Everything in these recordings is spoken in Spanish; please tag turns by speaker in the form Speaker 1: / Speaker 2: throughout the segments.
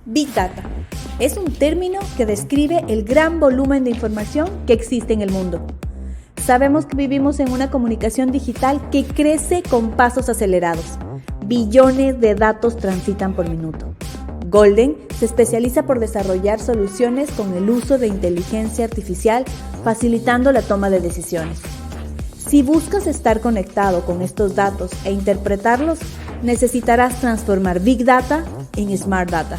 Speaker 1: Big Data es un término que describe el gran volumen de información que existe en el mundo. Sabemos que vivimos en una comunicación digital que crece con pasos acelerados. Billones de datos transitan por minuto. Golden se especializa por desarrollar soluciones con el uso de inteligencia artificial, facilitando la toma de decisiones. Si buscas estar conectado con estos datos e interpretarlos, necesitarás transformar Big Data en Smart Data.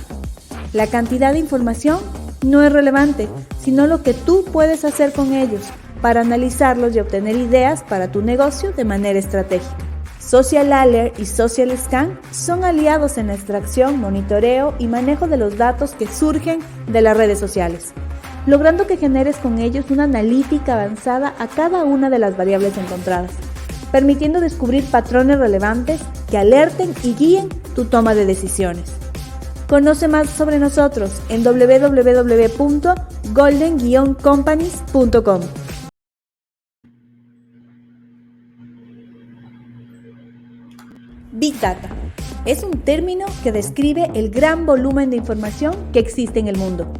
Speaker 1: La cantidad de información no es relevante, sino lo que tú puedes hacer con ellos para analizarlos y obtener ideas para tu negocio de manera estratégica. Social Alert y Social Scan son aliados en la extracción, monitoreo y manejo de los datos que surgen de las redes sociales, logrando que generes con ellos una analítica avanzada a cada una de las variables encontradas, permitiendo descubrir patrones relevantes que alerten y guíen tu toma de decisiones. Conoce más sobre nosotros en www.golden-companies.com. Big Data es un término que describe el gran volumen de información que existe en el mundo.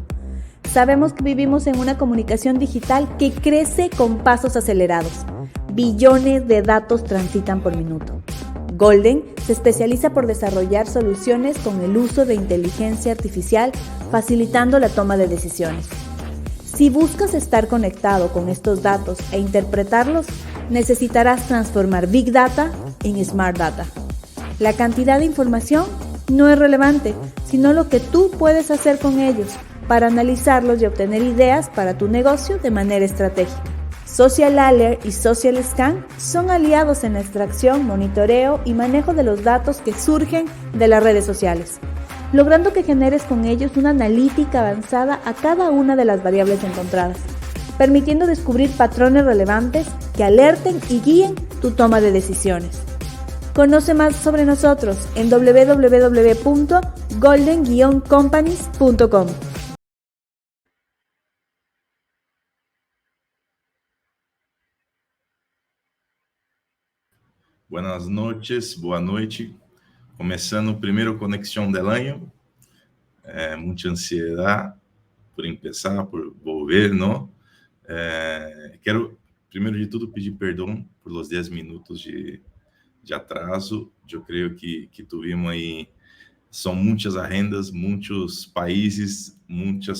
Speaker 1: Sabemos que vivimos en una comunicación digital que crece con pasos acelerados. Billones de datos transitan por minuto. Golden se especializa por desarrollar soluciones con el uso de inteligencia artificial, facilitando la toma de decisiones. Si buscas estar conectado con estos datos e interpretarlos, necesitarás transformar Big Data en Smart Data. La cantidad de información no es relevante, sino lo que tú puedes hacer con ellos para analizarlos y obtener ideas para tu negocio de manera estratégica. Social Alert y Social Scan son aliados en la extracción, monitoreo y manejo de los datos que surgen de las redes sociales, logrando que generes con ellos una analítica avanzada a cada una de las variables encontradas, permitiendo descubrir patrones relevantes que alerten y guíen tu toma de decisiones. Conoce más sobre nosotros en www.golden-companies.com.
Speaker 2: Buenas noches, boa noite. Começando o primeiro Conexão del Año. Muita ansiedade por começar, por volver, não? Quero, primeiro de tudo, pedir perdão por os 10 minutos de atraso. Eu creio que tuvimos aí, são muitas agendas, muitos países, muita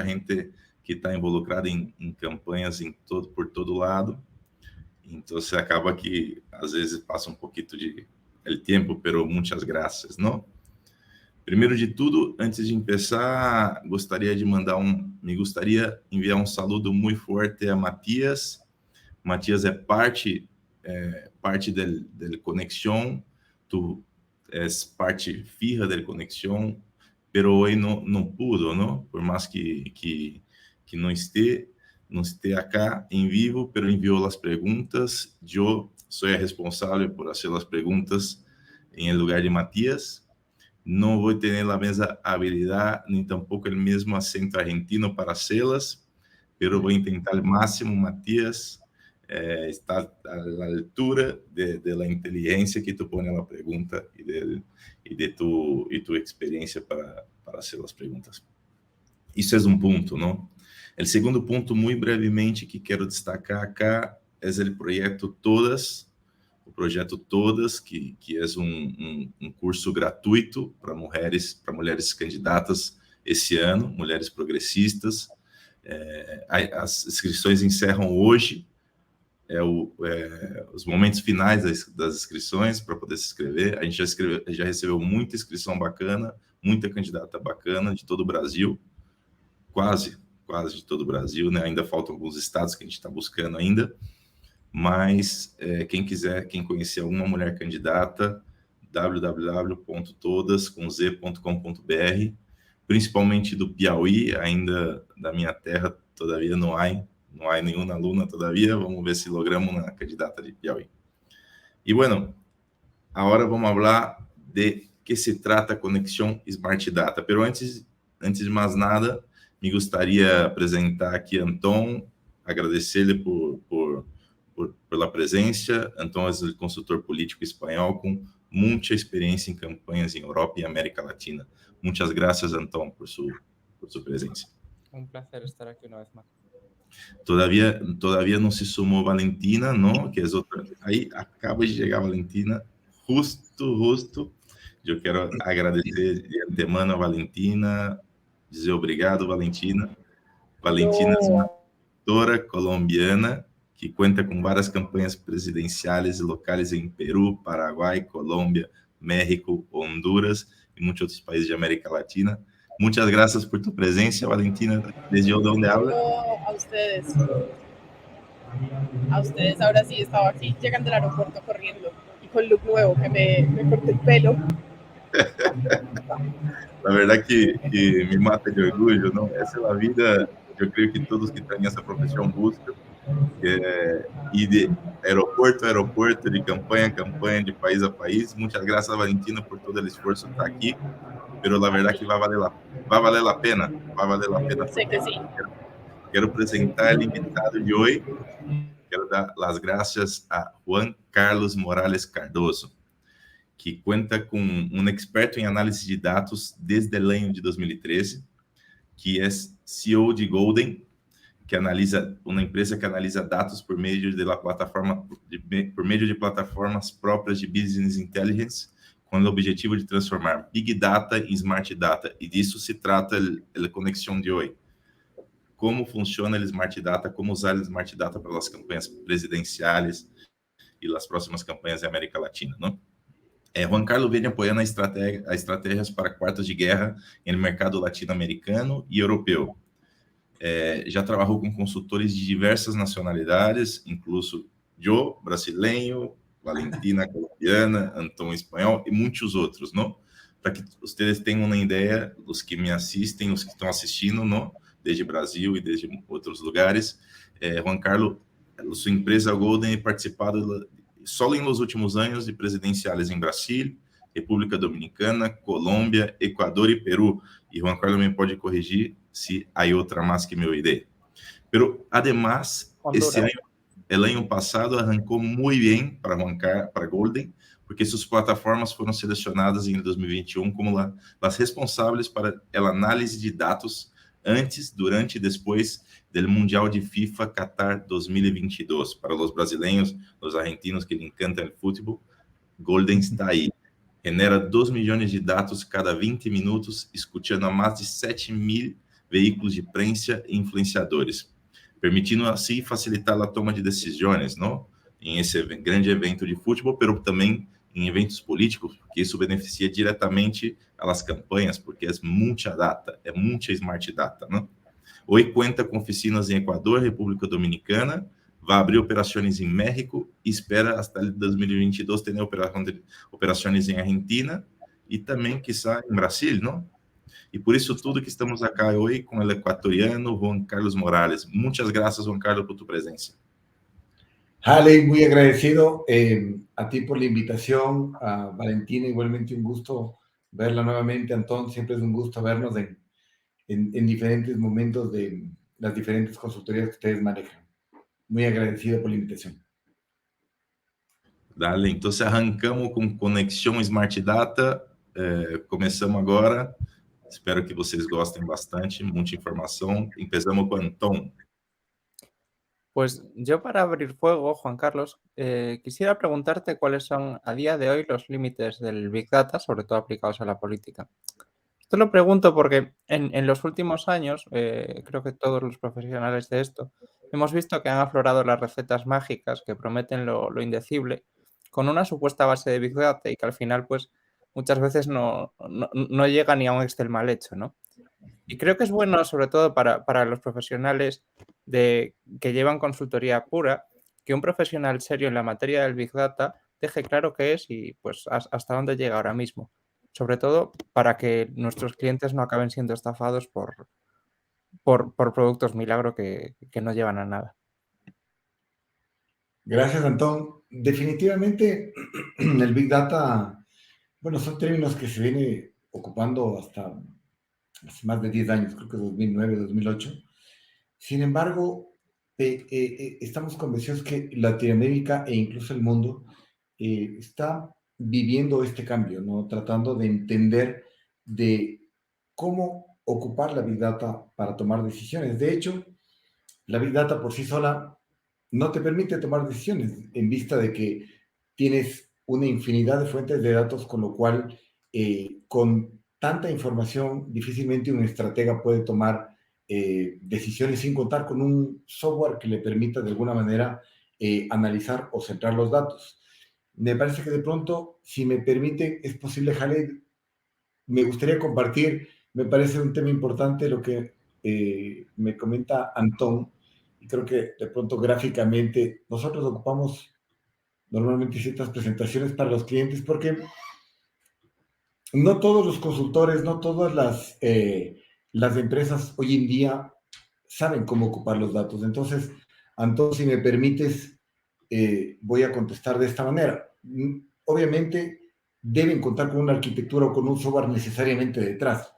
Speaker 2: gente que está involucrada em campanhas por todo lado. Então, você acaba que, às vezes, passa um pouquinho de tempo, pero muitas graças, não? Primeiro de tudo, antes de começar, gostaria de enviar um saludo muito forte a Matias. Matias é parte del Conexión, tu és parte fija del Conexión, pero hoje não pudo, não? Por mais que não esté acá em vivo, pero enviou as perguntas. Eu sou responsável por fazer as perguntas em lugar de Matias. Não vou ter a mesma habilidade, nem tampouco o mesmo acento argentino para hacê-las, pero vou tentar ao máximo. Matias está à altura de la inteligência que tu põe na pergunta e de tu experiência para fazer as perguntas. Isso é um ponto, não? O segundo ponto, muito brevemente, que quero destacar acá, é o projeto Todas, que é um curso gratuito para mulheres candidatas esse ano, mulheres progressistas. As inscrições encerram hoje, os momentos finais das inscrições para poder se inscrever. A gente já recebeu muita inscrição bacana, muita candidata bacana de todo o Brasil, quase de todo o Brasil, né? Ainda faltam alguns estados que a gente está buscando ainda, mas quem conhecer alguma mulher candidata, www.todas.com.br, principalmente do Piauí, ainda da minha terra, todavia não há nenhuma aluna todavia. Vamos ver se logramos uma candidata de Piauí. E bueno, agora vamos falar de que se trata Conexión Smart Data. Pero antes de mais nada, me gostaria de apresentar aqui Anton, agradecer-lhe pela presença. Anton é o consultor político espanhol com mucha experiencia en campañas en Europa y América Latina. Muchas gracias, Antón, por su presencia.
Speaker 3: Un placer estar aquí una vez más.
Speaker 2: Todavía no se sumó Valentina, ¿no? Que es otra. Ahí acaba de llegar Valentina, justo. Eu quero agradecer de antemano a Valentina, dizer obrigado, Valentina. Valentina é uma autora colombiana que conta com várias campanhas presidenciais e locais em Peru, Paraguai, Colômbia, México, Honduras e muitos outros países de América Latina. Muchas gracias por tu presencia, Valentina. ¿Desde dónde habla?
Speaker 4: A ustedes. A ustedes, ahora sí, estaba aquí llegando al aeropuerto corriendo y con look nuevo que me corté el pelo.
Speaker 2: La verdad que me mata de orgulho, ¿no? Esa es la vida, yo creo que todos que están en esa profesión buscan, ir de aeropuerto a aeropuerto, de campaña a campaña, de país a país. Muchas gracias, Valentina, por todo el esfuerzo de estar aquí, pero la verdad que va a valer la pena, va a valer la pena.
Speaker 4: Sé que sí.
Speaker 2: Quiero presentar el invitado de hoy. Quero dar as graças a Juan Carlos Morales Cardoso, que conta com um experto em análise de dados desde o ano de 2013, que é CEO de Golden, que analisa uma empresa que analisa dados por meio de plataformas próprias de business intelligence, com o objetivo de transformar Big Data em Smart Data. E disso se trata a conexão de hoje. Como funciona o Smart Data, como usar o Smart Data para as campanhas presidenciais e as próximas campanhas da América Latina, não? Juan Carlos vem apoiando estratégias para quartas de guerra no mercado latino-americano e europeu. Já trabalhou com consultores de diversas nacionalidades, incluso eu, brasileiro, Valentina, colombiana, Antônio, espanhol e muitos outros, não? Para que vocês tenham uma ideia, os que me assistem, os que estão assistindo, não? Desde Brasil e desde outros lugares. Juan Carlos, sua empresa Golden tem participado só nos últimos anos de presidenciais em Brasil, República Dominicana, Colômbia, Equador e Peru. E Juan Carlos me pode corrigir se há outra mais que meu ideia. Pero, además, el año passado arrancou muito bem para Golden, porque suas plataformas foram selecionadas em 2021 como as responsáveis para a análise de dados antes, durante e depois do Mundial de FIFA Qatar 2022. Para os brasileiros, os argentinos que lhe encantam o futebol, Golden está aí. Genera 2 milhões de dados cada 20 minutos, escutando a mais de 7.000 veículos de prensa e influenciadores, permitindo assim facilitar a toma de decisões, não? Em esse grande evento de futebol, mas também em eventos políticos, porque isso beneficia diretamente as campanhas, porque é muita data, é muita smart data, não? Hoje conta com oficinas em Equador, República Dominicana, vai abrir operações em México e espera até 2022 ter operações em Argentina e também, quizá, em Brasil, não? E por isso tudo que estamos aqui hoje com o equatoriano Juan Carlos Morales. Muchas gracias, Juan Carlos, por tu presencia.
Speaker 5: Harley, muy agradecido a ti por la invitación, a Valentina, igualmente un gusto verla nuevamente, Antón, siempre es un gusto vernos en diferentes momentos de las diferentes consultorías que ustedes manejan. Muy agradecido por la invitación.
Speaker 2: Dale, então arrancamos com Conexão Smart Data, começamos agora, espero que vocês gostem bastante, muita informação. Empezamos con Antón.
Speaker 3: Pues yo para abrir fuego, Juan Carlos, quisiera preguntarte cuáles son a día de hoy los límites del Big Data, sobre todo aplicados a la política. Esto lo pregunto porque en los últimos años, creo que todos los profesionales de esto, hemos visto que han aflorado las recetas mágicas que prometen lo indecible con una supuesta base de Big Data y que al final, pues, muchas veces no llega ni a un Excel mal hecho, ¿no? Y creo que es bueno, sobre todo para los profesionales que llevan consultoría pura, que un profesional serio en la materia del Big Data deje claro qué es y pues hasta dónde llega ahora mismo. Sobre todo para que nuestros clientes no acaben siendo estafados por productos milagro que no llevan a nada.
Speaker 5: Gracias, Antón. Definitivamente el Big Data, bueno, son términos que se viene ocupando hasta hace más de 10 años, creo que 2009, 2008. Sin embargo, estamos convencidos que Latinoamérica e incluso el mundo está viviendo este cambio, ¿no? Tratando de entender de cómo ocupar la Big Data para tomar decisiones. De hecho, la Big Data por sí sola no te permite tomar decisiones en vista de que tienes una infinidad de fuentes de datos, con lo cual, con tanta información, difícilmente un estratega puede tomar decisiones sin contar con un software que le permita de alguna manera analizar o centrar los datos. Me parece que de pronto, si me permiten, es posible, Khaled, me gustaría compartir, me parece un tema importante lo que me comenta Antón, y creo que de pronto gráficamente nosotros ocupamos normalmente ciertas presentaciones para los clientes porque no todos los consultores, no todas las empresas hoy en día saben cómo ocupar los datos. Entonces, Antón, si me permites, voy a contestar de esta manera. Obviamente, deben contar con una arquitectura o con un software necesariamente detrás,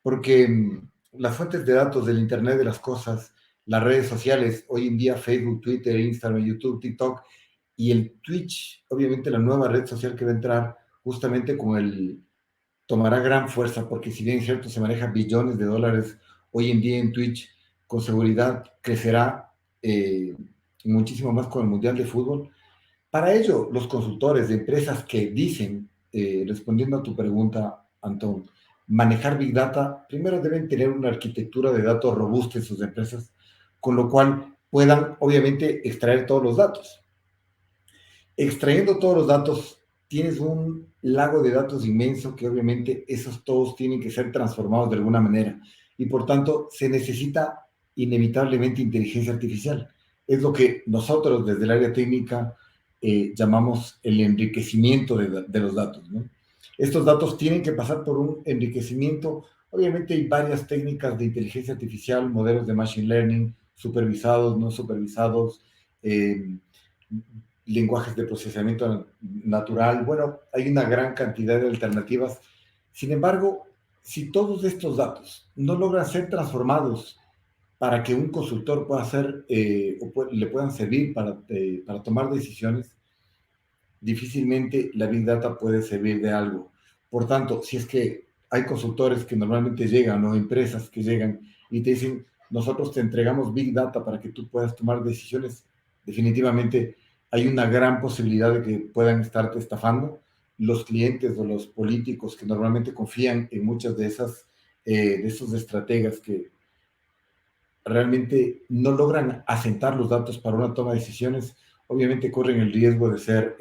Speaker 5: porque las fuentes de datos del Internet de las cosas, las redes sociales, hoy en día Facebook, Twitter, Instagram, YouTube, TikTok y el Twitch, obviamente la nueva red social que va a entrar justamente con tomará gran fuerza, porque si bien es cierto, se maneja billones de dólares hoy en día en Twitch, con seguridad crecerá muchísimo más con el Mundial de Fútbol. Para ello, los consultores de empresas que dicen, respondiendo a tu pregunta, Antón, manejar Big Data, primero deben tener una arquitectura de datos robusta en sus empresas, con lo cual puedan, obviamente, extraer todos los datos. Extrayendo todos los datos, tienes un lago de datos inmenso que obviamente esos todos tienen que ser transformados de alguna manera. Y por tanto, se necesita inevitablemente inteligencia artificial. Es lo que nosotros desde el área técnica llamamos el enriquecimiento de los datos, ¿no? Estos datos tienen que pasar por un enriquecimiento. Obviamente hay varias técnicas de inteligencia artificial, modelos de machine learning, supervisados, no supervisados, lenguajes de procesamiento natural. Bueno, hay una gran cantidad de alternativas. Sin embargo, si todos estos datos no logran ser transformados para que un consultor pueda hacer le puedan servir para tomar decisiones, difícilmente la Big Data puede servir de algo. Por tanto, si es que hay consultores que normalmente llegan o empresas que llegan y te dicen, nosotros te entregamos Big Data para que tú puedas tomar decisiones, definitivamente hay una gran posibilidad de que puedan estarte estafando. Los clientes o los políticos que normalmente confían en muchas de esos estrategas que realmente no logran asentar los datos para una toma de decisiones, obviamente corren el riesgo de ser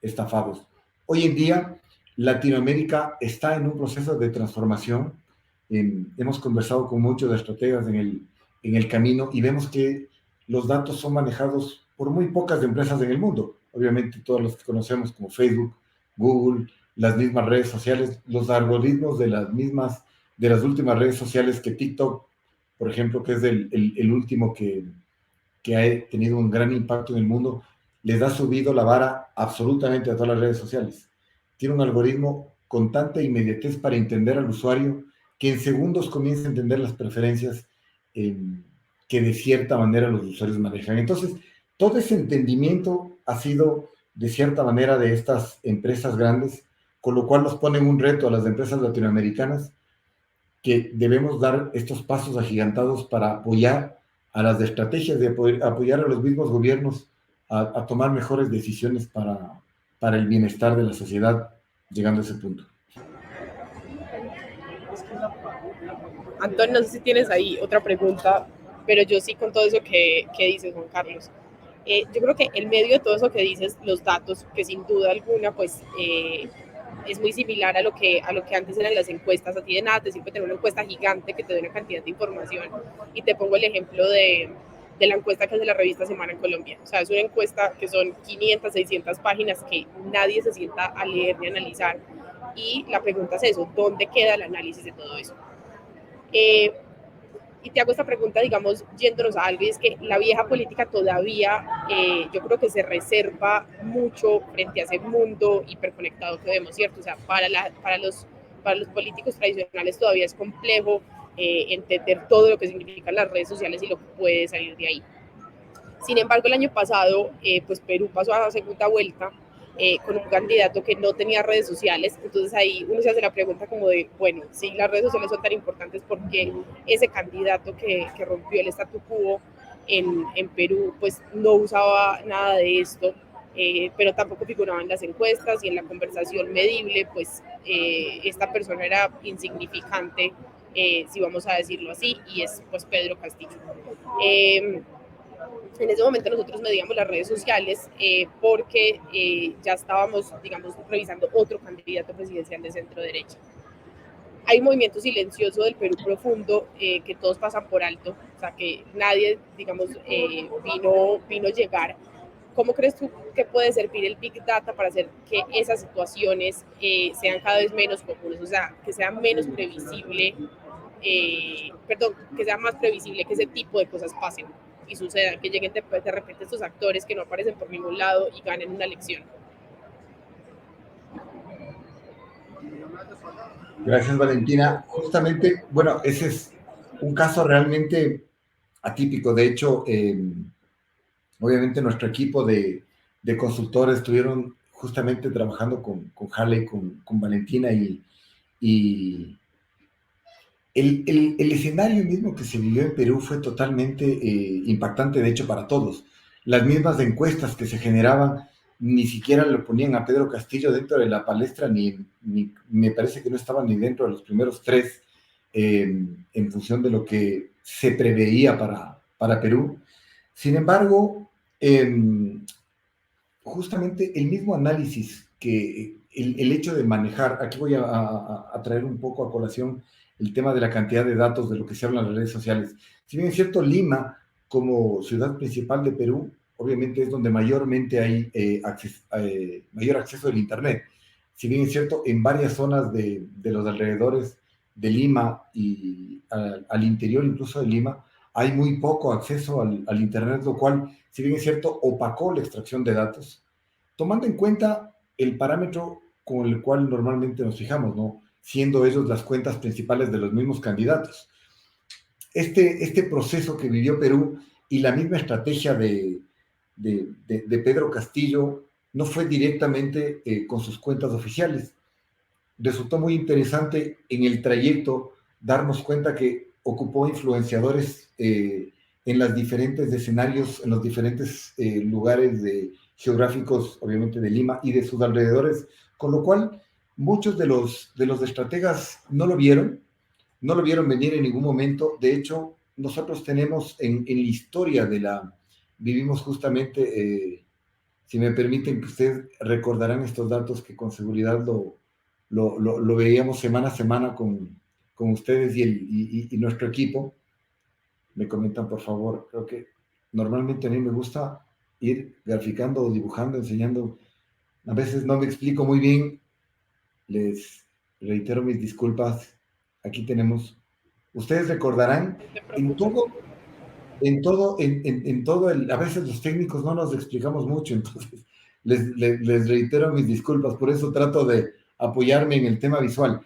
Speaker 5: estafados. Hoy en día, Latinoamérica está en un proceso de transformación. Hemos conversado con muchos de estrategas en el camino y vemos que los datos son manejados por muy pocas empresas en el mundo. Obviamente todos los que conocemos como Facebook, Google, las mismas redes sociales, los algoritmos de las últimas redes sociales que TikTok, por ejemplo, que es el último que ha tenido un gran impacto en el mundo, les ha subido la vara absolutamente a todas las redes sociales. Tiene un algoritmo con tanta inmediatez para entender al usuario que en segundos comienza a entender las preferencias que de cierta manera los usuarios manejan. Entonces, todo ese entendimiento ha sido de cierta manera de estas empresas grandes, con lo cual nos ponen un reto a las empresas latinoamericanas que debemos dar estos pasos agigantados para apoyar a las estrategias de apoyar a los mismos gobiernos a tomar mejores decisiones para el bienestar de la sociedad, llegando a ese punto.
Speaker 4: Antón, no sé si tienes ahí otra pregunta, pero yo sí con todo eso que dices, Juan Carlos. Yo creo que en medio de todo eso que dices, los datos, que sin duda alguna, pues es muy similar a lo que antes eran las encuestas. A ti de nada te sirve tener una encuesta gigante que te dé una cantidad de información. Y te pongo el ejemplo de la encuesta que hace la revista Semana en Colombia. O sea, es una encuesta que son 500, 600 páginas que nadie se sienta a leer ni a analizar. Y la pregunta es eso, ¿dónde queda el análisis de todo eso? Y te hago esta pregunta, digamos, yéndonos a algo, y es que la vieja política todavía, yo creo que se reserva mucho frente a ese mundo hiperconectado que vemos, ¿cierto? O sea, para los políticos tradicionales todavía es complejo entender todo lo que significan las redes sociales y lo que puede salir de ahí. Sin embargo, el año pasado, pues Perú pasó a la segunda vuelta con un candidato que no tenía redes sociales. Entonces ahí uno se hace la pregunta como de, bueno, si las redes sociales son tan importantes, ¿por qué ese candidato que rompió el statu quo en Perú pues no usaba nada de esto? Pero tampoco figuraba en las encuestas y en la conversación medible, pues esta persona era insignificante, si vamos a decirlo así, y es pues Pedro Castillo. En ese momento nosotros medíamos las redes sociales porque ya estábamos, digamos, revisando otro candidato presidencial de centro derecha. Hay un movimiento silencioso del Perú profundo que todos pasan por alto, o sea, que nadie, digamos, vino a llegar. ¿Cómo crees tú que puede servir el Big Data para hacer que esas situaciones sean cada vez menos comunes? O sea, que sea menos previsible, que sea más previsible que ese tipo de cosas pasen y sucedan, que lleguen de repente estos actores que no aparecen por ningún lado y ganen una elección.
Speaker 5: Gracias, Valentina. Justamente, bueno, ese es un caso realmente atípico. De hecho, obviamente nuestro equipo de consultores estuvieron justamente trabajando con Harley, con Valentina y el escenario mismo que se vivió en Perú fue totalmente impactante, de hecho, para todos. Las mismas encuestas que se generaban ni siquiera lo ponían a Pedro Castillo dentro de la palestra, ni me parece que no estaba ni dentro de los primeros 3 en función de lo que se preveía para Perú. Sin embargo, justamente el mismo análisis que el hecho de manejar, aquí voy a traer un poco a colación el tema de la cantidad de datos de lo que se habla en las redes sociales. Si bien es cierto, Lima, como ciudad principal de Perú, obviamente es donde mayormente hay mayor acceso al Internet. Si bien es cierto, en varias zonas de los alrededores de Lima y al interior incluso de Lima, hay muy poco acceso al Internet, lo cual, si bien es cierto, opacó la extracción de datos, tomando en cuenta el parámetro con el cual normalmente nos fijamos, ¿no? Siendo ellos las cuentas principales de los mismos candidatos. Este proceso que vivió Perú y la misma estrategia de Pedro Castillo no fue directamente con sus cuentas oficiales. Resultó muy interesante en el trayecto darnos cuenta que ocupó influenciadores en los diferentes escenarios, en los diferentes lugares geográficos, obviamente de Lima y de sus alrededores, con lo cual muchos de los estrategas no lo vieron venir en ningún momento. De hecho, nosotros tenemos en la historia vivimos justamente, si me permiten que ustedes recordarán estos datos que con seguridad lo veíamos semana a semana con ustedes y nuestro equipo. Me comentan, por favor. Creo que normalmente a mí me gusta ir graficando o dibujando, enseñando. A veces no me explico muy bien. Les reitero mis disculpas. Aquí tenemos. Ustedes recordarán, a veces los técnicos no nos explicamos mucho, entonces les reitero mis disculpas. Por eso trato de apoyarme en el tema visual.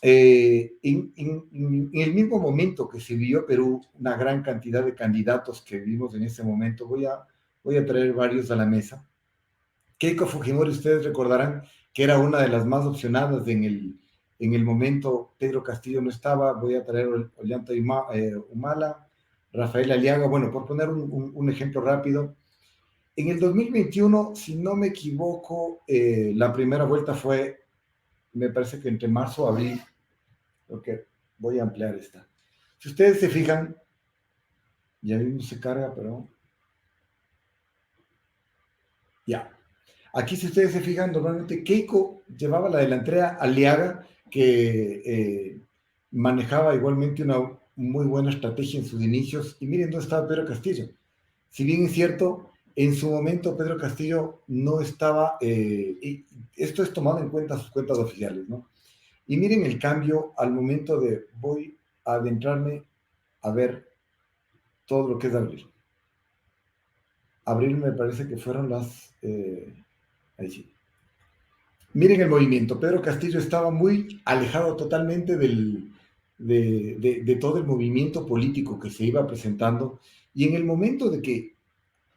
Speaker 5: En el mismo momento que se vivió Perú, una gran cantidad de candidatos que vimos en ese momento, voy a traer varios a la mesa. Keiko Fujimori, ustedes recordarán que era una de las más opcionadas en el momento. Pedro Castillo no estaba. Voy a traer Ollanta Humala, Rafael Aliaga, bueno, por poner un ejemplo rápido. En el 2021, si no me equivoco, la primera vuelta fue, me parece que entre marzo y abril. Ok, voy a ampliar esta. Si ustedes se fijan, ya mismo se carga, pero ya. Aquí, si ustedes se fijan, normalmente Keiko llevaba la delantera a Aliaga, que manejaba igualmente una muy buena estrategia en sus inicios. Y miren dónde estaba Pedro Castillo. Si bien es cierto, en su momento Pedro Castillo no estaba, y esto es tomado en cuenta sus cuentas oficiales, ¿no? Y miren el cambio al momento de voy a adentrarme a ver todo lo que es abril. Abril me parece que fueron las... ahí sí. Miren el movimiento. Pedro Castillo estaba muy alejado totalmente de todo el movimiento político que se iba presentando. Y en el momento de que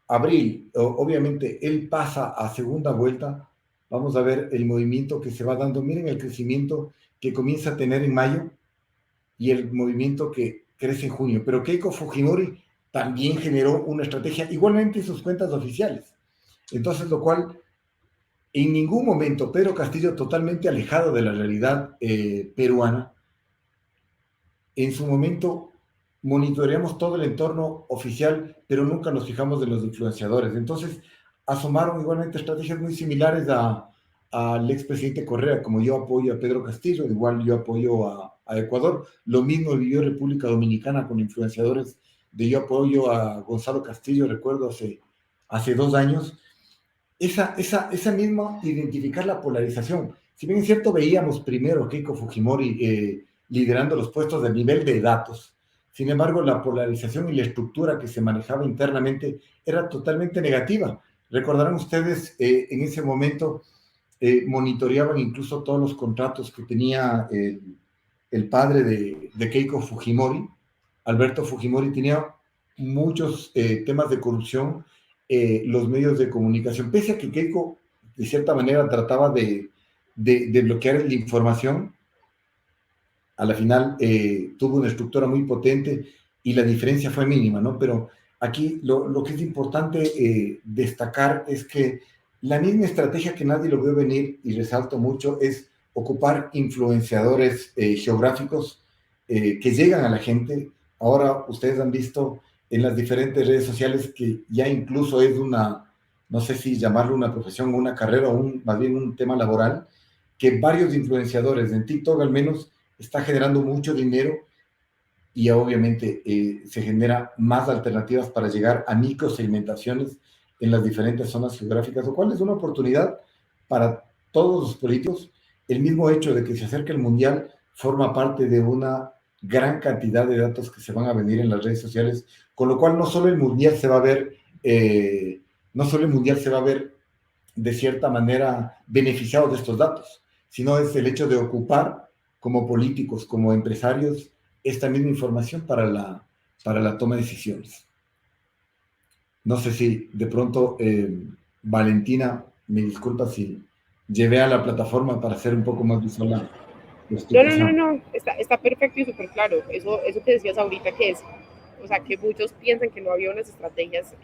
Speaker 5: Abril, obviamente, él pasa a segunda vuelta, vamos a ver el movimiento que se va dando. Miren el crecimiento que comienza a tener en mayo y el movimiento que crece en junio. Pero Keiko Fujimori también generó una estrategia, igualmente en sus cuentas oficiales. Entonces, lo cual, en ningún momento Pedro Castillo, totalmente alejado de la realidad peruana, en su momento monitoreamos todo el entorno oficial, pero nunca nos fijamos en los influenciadores. Entonces, asomaron igualmente estrategias muy similares al expresidente Correa, como yo apoyo a Pedro Castillo, igual yo apoyo a Ecuador. Lo mismo vivió República Dominicana con influenciadores de yo apoyo a Gonzalo Castillo, recuerdo hace 2 años. Esa misma, identificar la polarización. Si bien es cierto, veíamos primero a Keiko Fujimori liderando los puestos de nivel de datos. Sin embargo, la polarización y la estructura que se manejaba internamente era totalmente negativa. Recordarán ustedes, en ese momento monitoreaban incluso todos los contratos que tenía el padre de Keiko Fujimori, Alberto Fujimori, tenía muchos temas de corrupción, los medios de comunicación, pese a que Keiko de cierta manera trataba de bloquear la información. A la final tuvo una estructura muy potente y la diferencia fue mínima, ¿no? Pero aquí lo que es importante destacar es que la misma estrategia que nadie lo vio venir, y resalto mucho, es ocupar influenciadores geográficos que llegan a la gente. Ahora ustedes han visto en las diferentes redes sociales que ya incluso es no sé si llamarlo una profesión o una carrera o más bien un tema laboral, que varios influenciadores en TikTok al menos está generando mucho dinero y obviamente se genera más alternativas para llegar a microsegmentaciones en las diferentes zonas geográficas, lo cual es una oportunidad para todos los políticos. El mismo hecho de que se acerque el Mundial forma parte de una gran cantidad de datos que se van a venir en las redes sociales, con lo cual no solo el Mundial se va a ver, de cierta manera beneficiado de estos datos, sino es el hecho de ocupar como políticos, como empresarios, esta misma información para la toma de decisiones. No sé si de pronto, Valentina, me disculpa si llevé a la plataforma para hacer un poco más visual la explicación.
Speaker 4: No, está perfecto y súper claro. Eso que decías ahorita, que es, o sea, que muchos piensan que no había unas estrategias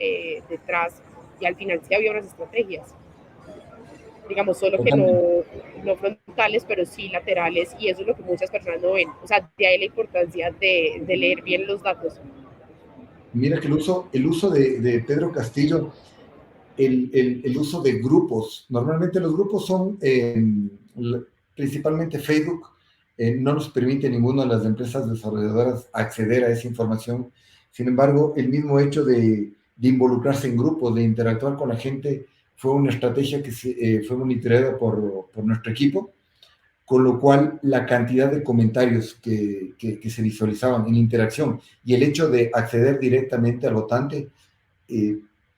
Speaker 4: detrás, y al final sí había unas estrategias, digamos, solo que no frontales, pero sí laterales, y eso es lo que muchas personas no ven. O sea, de ahí la importancia de leer bien los datos.
Speaker 5: Mira que el uso de Pedro Castillo, el uso de grupos, normalmente los grupos son principalmente Facebook, no nos permite ninguna de las empresas desarrolladoras acceder a esa información. Sin embargo, el mismo hecho de involucrarse en grupos, de interactuar con la gente, fue una estrategia que fue monitoreada por nuestro equipo, con lo cual la cantidad de comentarios que se visualizaban en interacción y el hecho de acceder directamente al votante,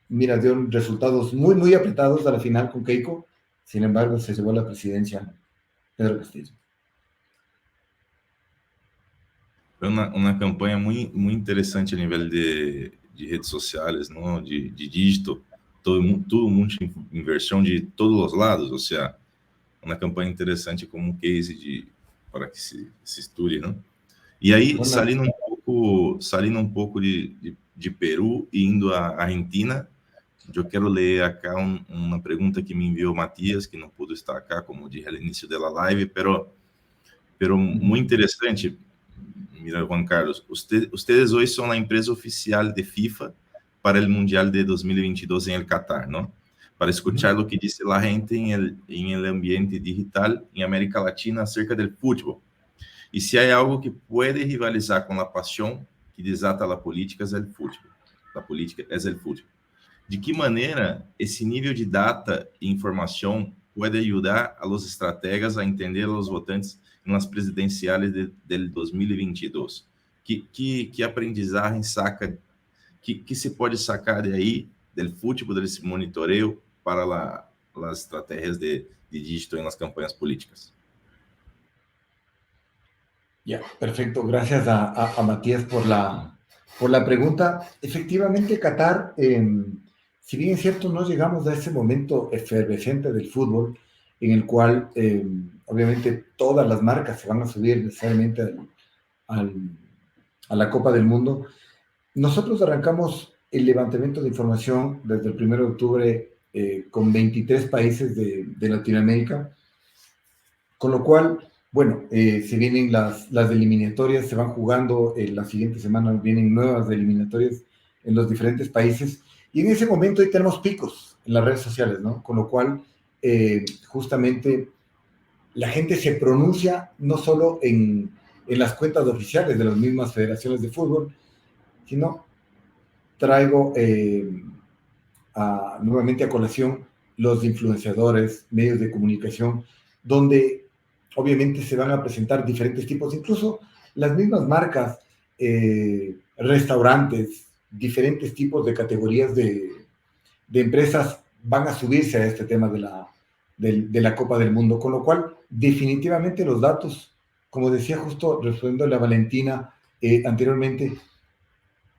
Speaker 5: mira, dio resultados muy, muy apretados a la final con Keiko. Sin embargo, se llevó la presidencia Pedro Castillo.
Speaker 2: Foi uma campanha muito interessante a nível de redes sociais, não? De digital, todo mundo inversão de todos os lados, ou seja, uma campanha interessante como um case para que se estude, não? E aí, saindo um pouco de Peru e indo à Argentina, eu quero ler acá uma pergunta que me enviou Matias, que não pudo estar acá, como dije al início da live, pero muito interessante. Mira, Juan Carlos, ustedes hoy son la empresa oficial de FIFA para el Mundial de 2022 en el Qatar, ¿no? Para escuchar lo que dice la gente en el ambiente digital en América Latina acerca del fútbol. Y si hay algo que puede rivalizar con la pasión que desata la política, es el fútbol. La política es el fútbol. ¿De qué manera ese nivel de data e información puede ayudar a los estrategas a entender a los votantes nas presidenciais del 2022? Que aprendizagem saca, que se pode sacar de aí, del futebol, desse monitoreio para las estrategias de dígito en las campañas políticas?
Speaker 5: Ya, perfecto. Gracias a Matías por la pregunta. Efectivamente, Qatar, si bien es cierto, no llegamos a ese momento efervescente del fútbol, en el cual obviamente todas las marcas se van a subir necesariamente a la Copa del Mundo. Nosotros arrancamos el levantamiento de información desde el 1 de octubre con 23 países de Latinoamérica, con lo cual, bueno, se vienen las eliminatorias, se van jugando, la siguiente semana vienen nuevas eliminatorias en los diferentes países, y en ese momento ahí tenemos picos en las redes sociales, ¿no? Con lo cual, justamente, la gente se pronuncia no solo en las cuentas oficiales de las mismas federaciones de fútbol, sino traigo nuevamente a colación los influenciadores, medios de comunicación, donde obviamente se van a presentar diferentes tipos, incluso las mismas marcas, restaurantes, diferentes tipos de categorías de empresas van a subirse a este tema de la Copa del Mundo, con lo cual definitivamente los datos, como decía justo respondiendo a Valentina anteriormente,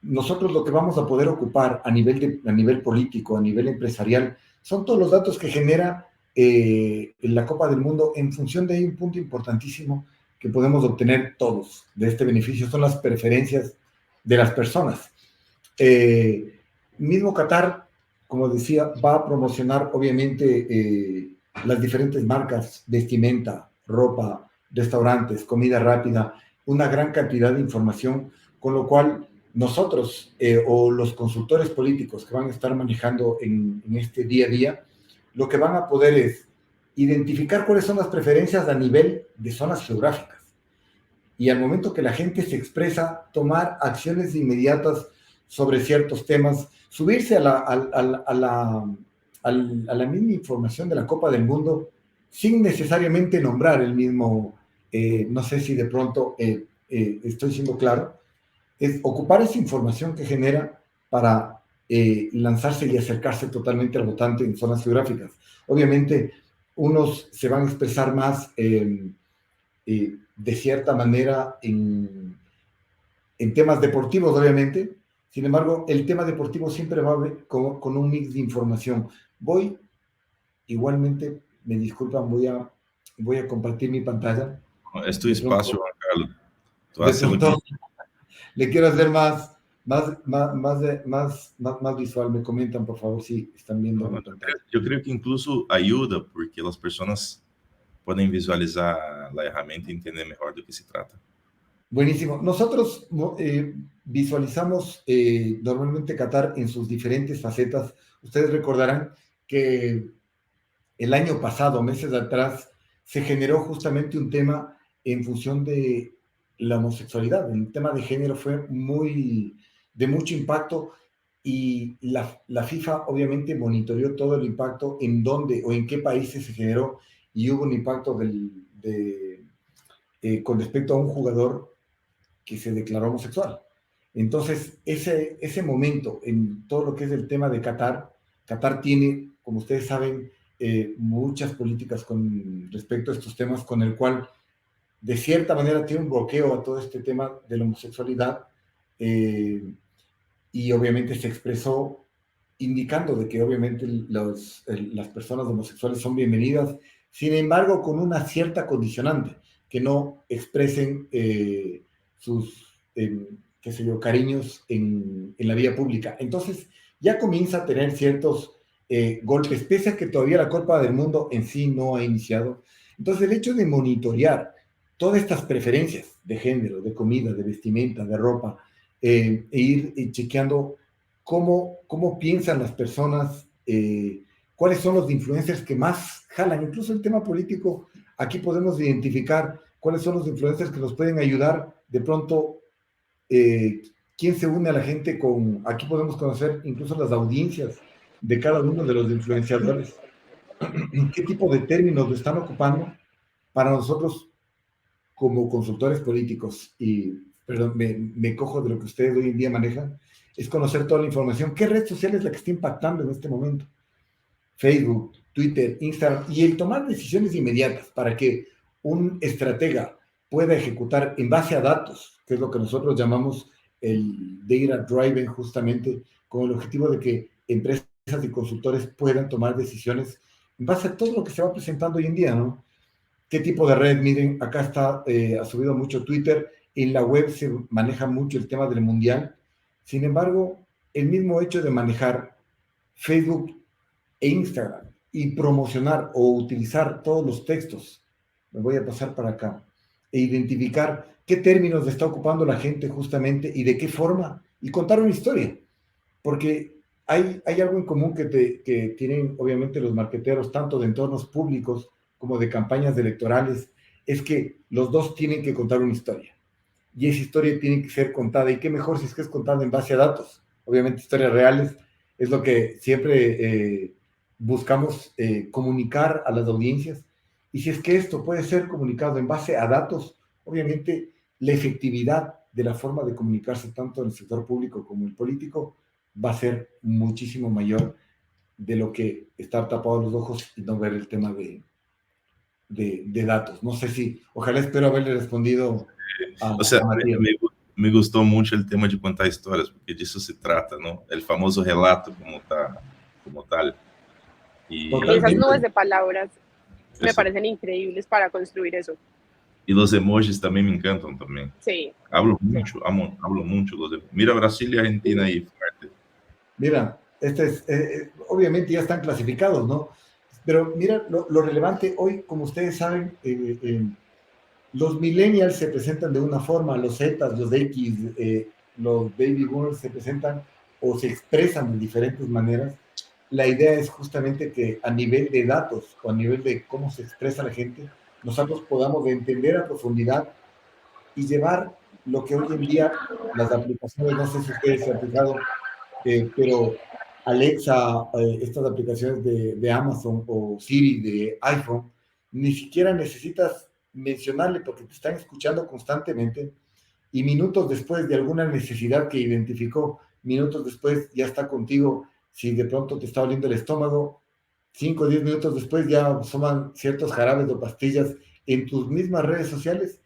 Speaker 5: nosotros lo que vamos a poder ocupar a nivel político, a nivel empresarial, son todos los datos que genera la Copa del Mundo. En función de ahí, un punto importantísimo que podemos obtener todos de este beneficio son las preferencias de las personas. Mismo Qatar, como decía, va a promocionar obviamente las diferentes marcas, vestimenta, ropa, restaurantes, comida rápida, una gran cantidad de información, con lo cual nosotros o los consultores políticos que van a estar manejando en este día a día, lo que van a poder es identificar cuáles son las preferencias a nivel de zonas geográficas. Y al momento que la gente se expresa, tomar acciones inmediatas sobre ciertos temas, subirse a la misma información de la Copa del Mundo sin necesariamente nombrar el mismo, no sé si de pronto estoy siendo claro, es ocupar esa información que genera para lanzarse y acercarse totalmente al votante en zonas geográficas. Obviamente, unos se van a expresar más de cierta manera en temas deportivos, obviamente. Sin embargo, el tema deportivo siempre va con un mix de información. Igualmente, me disculpan, voy a compartir mi pantalla.
Speaker 2: Es tu espacio, Juan Carlos. Tú
Speaker 5: De pronto, le quiero hacer más visual. Me comentan, por favor, si están viendo mi pantalla.
Speaker 2: Yo creo que incluso ayuda, porque las personas pueden visualizar la herramienta y entender mejor de qué se trata.
Speaker 5: Buenísimo. Nosotros visualizamos normalmente Qatar en sus diferentes facetas. Ustedes recordarán que el año pasado, meses atrás, se generó justamente un tema en función de la homosexualidad. El tema de género fue de mucho impacto, y la FIFA obviamente monitoreó todo el impacto en dónde o en qué países se generó, y hubo un impacto con respecto a un jugador que se declaró homosexual. Entonces, ese momento en todo lo que es el tema de Qatar tiene, como ustedes saben, muchas políticas con respecto a estos temas, con el cual de cierta manera tiene un bloqueo a todo este tema de la homosexualidad, y obviamente se expresó indicando de que obviamente las personas homosexuales son bienvenidas, sin embargo con una cierta condicionante, que no expresen sus cariños en la vía pública. Entonces ya comienza a tener ciertos golpes, pese a que todavía la Copa del Mundo en sí no ha iniciado. Entonces el hecho de monitorear todas estas preferencias de género, de comida, de vestimenta, de ropa, e ir chequeando cómo piensan las personas, cuáles son los influencers que más jalan, incluso el tema político, aquí podemos identificar cuáles son los influencers que nos pueden ayudar, de pronto, quién se une a la gente aquí podemos conocer incluso las audiencias de cada uno de los influenciadores, qué tipo de términos lo están ocupando para nosotros como consultores políticos, y perdón, me cojo de lo que ustedes hoy en día manejan, es conocer toda la información. ¿Qué red social es la que está impactando en este momento? Facebook, Twitter, Instagram, y el tomar decisiones inmediatas para que un estratega pueda ejecutar en base a datos, que es lo que nosotros llamamos el data driven, justamente con el objetivo de que empresas y consultores puedan tomar decisiones en base a todo lo que se va presentando hoy en día, ¿no? ¿Qué tipo de red? Miren, acá está, ha subido mucho Twitter, en la web se maneja mucho el tema del mundial. Sin embargo, el mismo hecho de manejar Facebook e Instagram y promocionar o utilizar todos los textos, me voy a pasar para acá, e identificar qué términos está ocupando la gente justamente y de qué forma, y contar una historia, porque hay algo en común que tienen obviamente los marqueteros, tanto de entornos públicos como de campañas electorales, es que los dos tienen que contar una historia. Y esa historia tiene que ser contada. Y qué mejor si es que es contada en base a datos. Obviamente historias reales es lo que siempre buscamos comunicar a las audiencias. Y si es que esto puede ser comunicado en base a datos, obviamente la efectividad de la forma de comunicarse tanto en el sector público como el político va a ser muchísimo mayor de lo que estar tapados los ojos y no ver el tema de datos. No sé si, ojalá espero haberle respondido
Speaker 2: O sea,
Speaker 5: a Matías.
Speaker 2: me gustou muito o tema de contar histórias, porque disso se trata, não? O famoso relato como tal. Y,
Speaker 4: Y esas
Speaker 5: Totalmente.
Speaker 4: nubes de palabras me
Speaker 2: eso.
Speaker 4: parecen increíbles para construir eso.
Speaker 2: Y los emojis também me encantam também.
Speaker 4: Sí.
Speaker 2: Hablo mucho, hablo mucho. Mira Brasil y Argentina ahí fuerte.
Speaker 5: Mira, obviamente ya están clasificados, ¿no? Pero mira, lo relevante hoy, como ustedes saben, los millennials se presentan de una forma, los Zetas, los X, los baby boomers se presentan o se expresan de diferentes maneras. La idea es justamente que a nivel de datos o a nivel de cómo se expresa la gente, nosotros podamos entender a profundidad y llevar lo que hoy en día las aplicaciones, no sé si ustedes se han fijado, pero Alexa, estas aplicaciones de Amazon o Siri de iPhone, ni siquiera necesitas mencionarle porque te están escuchando constantemente y minutos después de alguna necesidad que identificó, minutos después ya está contigo. Si de pronto te está doliendo el estómago, 5 o 10 minutos después ya toman ciertos jarabes o pastillas en tus mismas redes sociales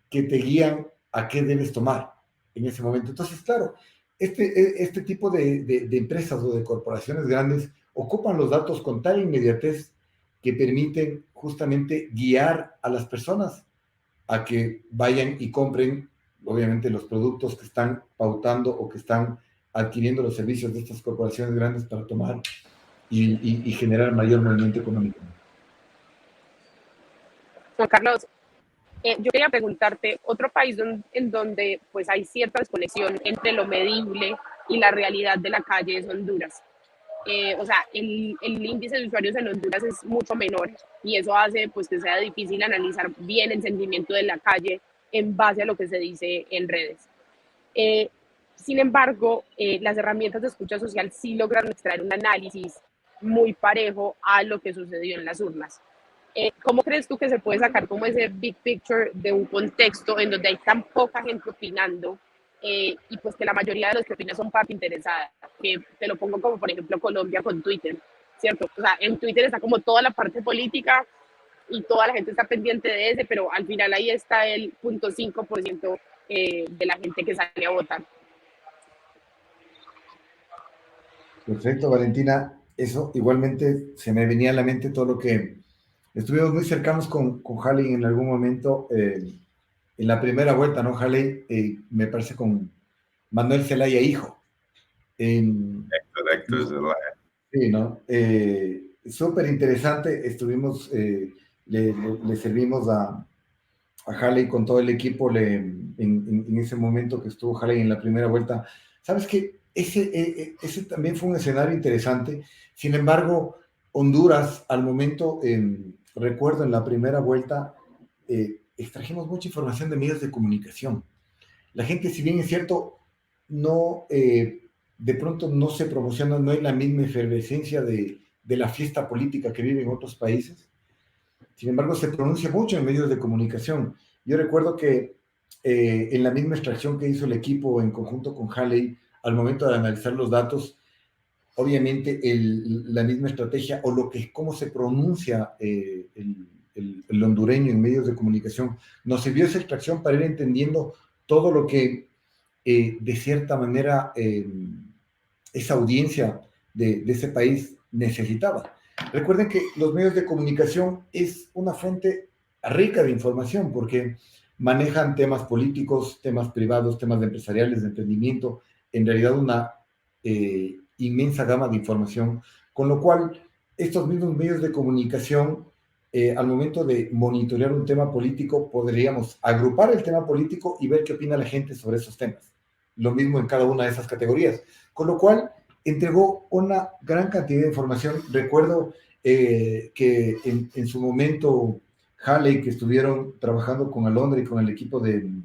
Speaker 5: que te guían a qué debes tomar en ese momento. Entonces, claro, este tipo de empresas o de corporaciones grandes ocupan los datos con tal inmediatez que permiten justamente guiar a las personas a que vayan y compren, obviamente, los productos que están pautando o que están adquiriendo los servicios de estas corporaciones grandes para tomar y generar mayor movimiento económico.
Speaker 4: Juan Carlos, yo quería preguntarte, otro país en donde pues hay cierta desconexión entre lo medible y la realidad de la calle es Honduras. O sea, el índice de usuarios en Honduras es mucho menor y eso hace pues que sea difícil analizar bien el sentimiento de la calle en base a lo que se dice en redes. Sin embargo, las herramientas de escucha social sí logran extraer un análisis muy parejo a lo que sucedió en las urnas. ¿Cómo crees tú que se puede sacar como ese big picture de un contexto en donde hay tan poca gente opinando y pues que la mayoría de los que opinan son parte interesada? Que te lo pongo como por ejemplo Colombia con Twitter, ¿cierto? O sea, en Twitter está como toda la parte política y toda la gente está pendiente de ese, pero al final ahí está el 0.5% de la gente que sale a votar.
Speaker 5: Perfecto, Valentina. Eso igualmente se me venía a la mente todo lo que estuvimos muy cercanos con Haley en algún momento, en la primera vuelta, ¿no? Haley, me parece con Manuel Zelaya, hijo.
Speaker 2: Héctor,
Speaker 5: sí, ¿no? Súper interesante. Estuvimos, le servimos a Haley con todo el equipo en ese momento que estuvo Haley en la primera vuelta. ¿Sabes qué? Ese también fue un escenario interesante. Sin embargo, Honduras, al momento, recuerdo en la primera vuelta, extrajimos mucha información de medios de comunicación. La gente, si bien es cierto, no, de pronto no se promociona, no hay la misma efervescencia de la fiesta política que vive en otros países. Sin embargo, se pronuncia mucho en medios de comunicación. Yo recuerdo que en la misma extracción que hizo el equipo en conjunto con Haley, al momento de analizar los datos, obviamente la misma estrategia o cómo se pronuncia el hondureño en medios de comunicación nos sirvió esa extracción para ir entendiendo todo lo que de cierta manera esa audiencia de ese país necesitaba. Recuerden que los medios de comunicación es una fuente rica de información porque manejan temas políticos, temas privados, temas empresariales, de emprendimiento, en realidad una inmensa gama de información, con lo cual estos mismos medios de comunicación, al momento de monitorear un tema político, podríamos agrupar el tema político y ver qué opina la gente sobre esos temas. Lo mismo en cada una de esas categorías, con lo cual entregó una gran cantidad de información. Recuerdo que en su momento Halley, que estuvieron trabajando con Alondra y con el equipo del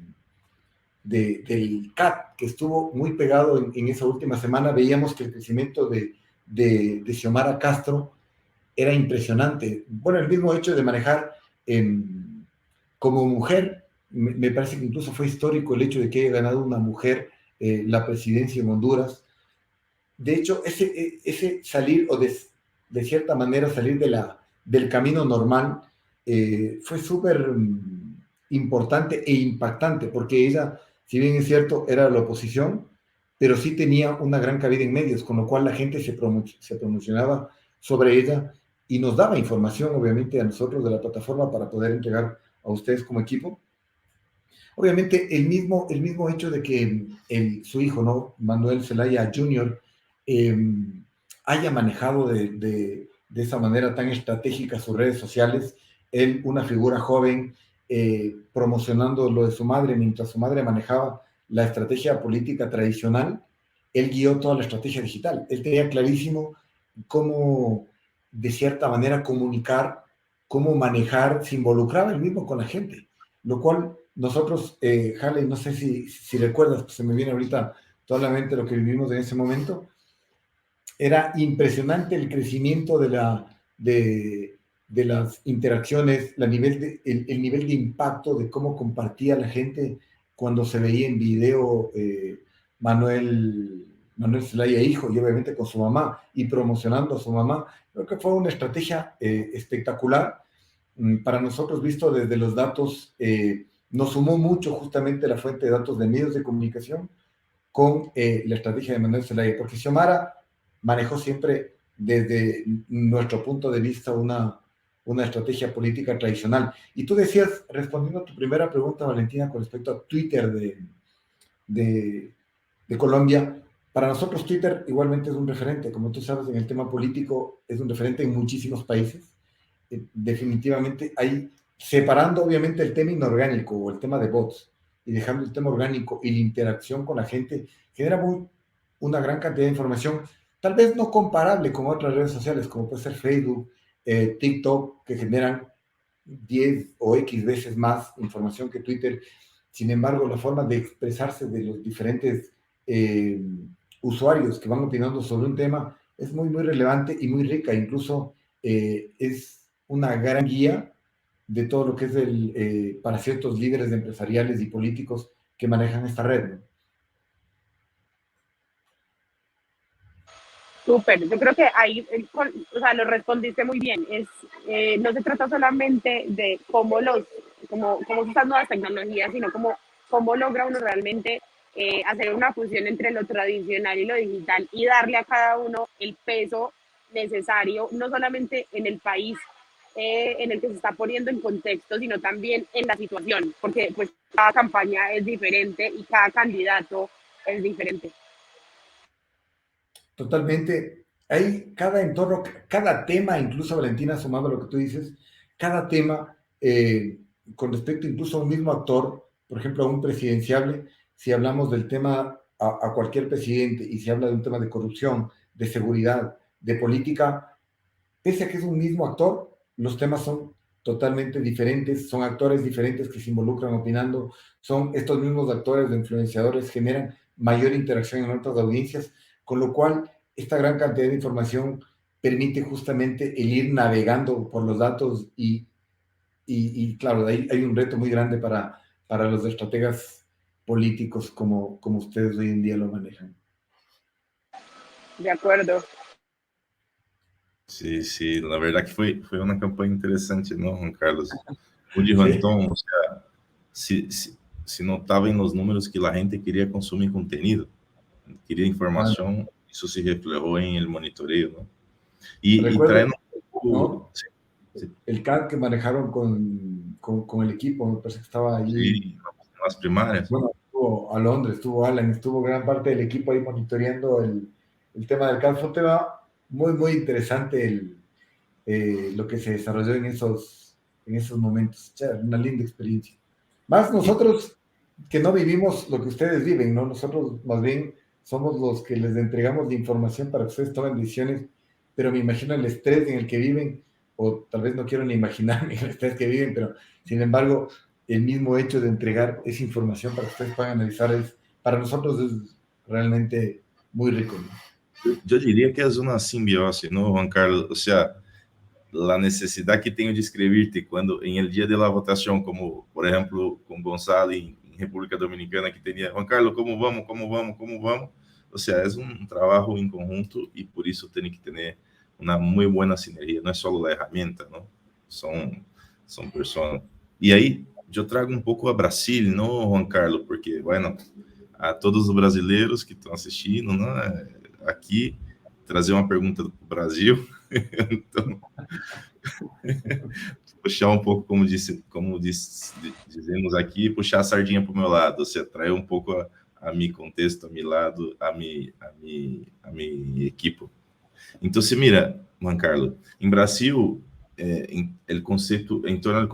Speaker 5: CAT, que estuvo muy pegado en esa última semana, veíamos que el crecimiento de Xiomara Castro era impresionante. Bueno, el mismo hecho de manejar como mujer, me parece que incluso fue histórico el hecho de que haya ganado una mujer la presidencia en Honduras. De hecho, ese salir, o de cierta manera salir del camino normal, fue súper importante e impactante, porque ella, si bien es cierto, era la oposición, pero sí tenía una gran cabida en medios, con lo cual la gente se promocionaba sobre ella y nos daba información, obviamente, a nosotros de la plataforma para poder entregar a ustedes como equipo. Obviamente, el mismo hecho de que su hijo, ¿no? Manuel Zelaya Jr., haya manejado de esa manera tan estratégica sus redes sociales, él, una figura joven, promocionando lo de su madre, mientras su madre manejaba la estrategia política tradicional, él guió toda la estrategia digital. Él tenía clarísimo cómo, de cierta manera, comunicar, cómo manejar, se involucraba él mismo con la gente, lo cual nosotros, Halley, no sé si recuerdas, pues se me viene ahorita toda la mente lo que vivimos en ese momento. Era impresionante el crecimiento de las interacciones, el nivel de impacto de cómo compartía la gente cuando se veía en video Manuel Zelaya hijo, y obviamente con su mamá, y promocionando a su mamá. Creo que fue una estrategia espectacular. Para nosotros, visto desde los datos, nos sumó mucho justamente la fuente de datos de medios de comunicación con la estrategia de Manuel Zelaya, porque Xiomara manejó siempre desde nuestro punto de vista una estrategia política tradicional. Y tú decías, respondiendo a tu primera pregunta, Valentina, con respecto a Twitter de Colombia, para nosotros Twitter igualmente es un referente, como tú sabes, en el tema político es un referente en muchísimos países. Definitivamente hay, separando obviamente el tema inorgánico o el tema de bots y dejando el tema orgánico y la interacción con la gente, genera una gran cantidad de información, tal vez no comparable con otras redes sociales, como puede ser Facebook, TikTok, que generan 10 o X veces más información que Twitter. Sin embargo, la forma de expresarse de los diferentes usuarios que van opinando sobre un tema es muy, muy relevante y muy rica. Incluso es una gran guía de todo lo que es para ciertos líderes empresariales y políticos que manejan esta red, ¿no?
Speaker 4: Súper, yo creo que ahí, o sea, lo respondiste muy bien. No se trata solamente de cómo estas nuevas tecnologías, sino cómo logra uno realmente hacer una fusión entre lo tradicional y lo digital y darle a cada uno el peso necesario, no solamente en el país en el que se está poniendo en contexto, sino también en la situación, porque pues cada campaña es diferente y cada candidato es diferente.
Speaker 5: Totalmente. Hay cada entorno, cada tema, incluso Valentina, sumando lo que tú dices, cada tema, con respecto incluso a un mismo actor, por ejemplo, a un presidenciable, si hablamos del tema a cualquier presidente y si habla de un tema de corrupción, de seguridad, de política, pese a que es un mismo actor, los temas son totalmente diferentes, son actores diferentes que se involucran opinando, son estos mismos actores de influenciadores, generan mayor interacción en otras audiencias, con lo cual esta gran cantidad de información permite justamente el ir navegando por los datos y claro, ahí hay un reto muy grande para los estrategas políticos como ustedes hoy en día lo manejan.
Speaker 4: De acuerdo.
Speaker 2: Sí, sí, la verdad que fue una campaña interesante, ¿no, Juan Carlos? O de Rantón, o sea, se notaba en los números que la gente quería consumir contenido, quería información, eso se reflejó en el monitoreo, ¿no? Y trayendo
Speaker 5: ¿no?
Speaker 2: Sí, sí,
Speaker 5: El CAD que manejaron con el equipo, me parece que estaba allí.
Speaker 2: sí, las primarias.
Speaker 5: Bueno, estuvo a Londres, estuvo Alan, estuvo gran parte del equipo ahí monitoreando el tema del CAD. Fue un tema muy, muy interesante lo que se desarrolló en esos momentos. Una linda experiencia. Más nosotros que no vivimos lo que ustedes viven, ¿no? Nosotros más bien somos los que les entregamos la información para que ustedes tomen decisiones, pero me imagino el estrés en el que viven, o tal vez no quiero ni imaginarme el estrés que viven, pero sin embargo, el mismo hecho de entregar esa información para que ustedes puedan analizar para nosotros es realmente muy rico, ¿no?
Speaker 2: Yo diría que es una simbiose, ¿no, Juan Carlos? O sea, la necesidad que tengo de escribirte cuando en el día de la votación, como por ejemplo con Gonzalo en República Dominicana, que tenía, Juan Carlos, ¿cómo vamos? ¿Cómo vamos? ¿Cómo vamos? O sea, es un trabajo en conjunto y por eso tiene que tener una muy buena sinergia. No es solo la herramienta, ¿no? Son personas. Y ahí yo traigo un poco a Brasil, ¿no, Juan Carlos? Porque, bueno, a todos os brasileiros que estão assistindo, né, aqui, trazer uma pergunta do Brasil. Então, puxar um pouco, dizemos aqui, puxar a sardinha para o meu lado, você atrair um pouco a mi contexto, a mi lado, a mi equipo. Então, se mira, Juan Carlos, em Brasil, el concepto, em torno do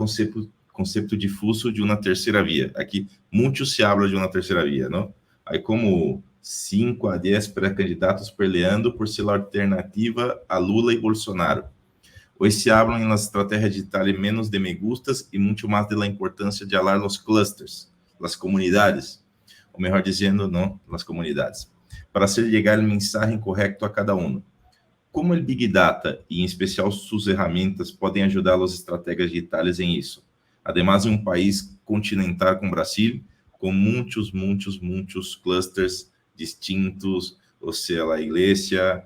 Speaker 2: concepto difuso de uma terceira via. Aqui, muito se habla de uma terceira via, não? Aí, como 5 a 10 pré-candidatos peleando por ser a alternativa a Lula e Bolsonaro. Hoy se hablan en las estrategias digitales menos de me gustas y mucho más de la importancia de hablar los clusters, las comunidades, o mejor diciendo, no, las comunidades, para hacer llegar el mensaje correcto a cada uno. Como el Big Data, y en especial sus herramientas, pueden ayudar a los estrategas digitales en eso? Además, de un país continental como Brasil, con muchos clusters distintos, o sea, la iglesia,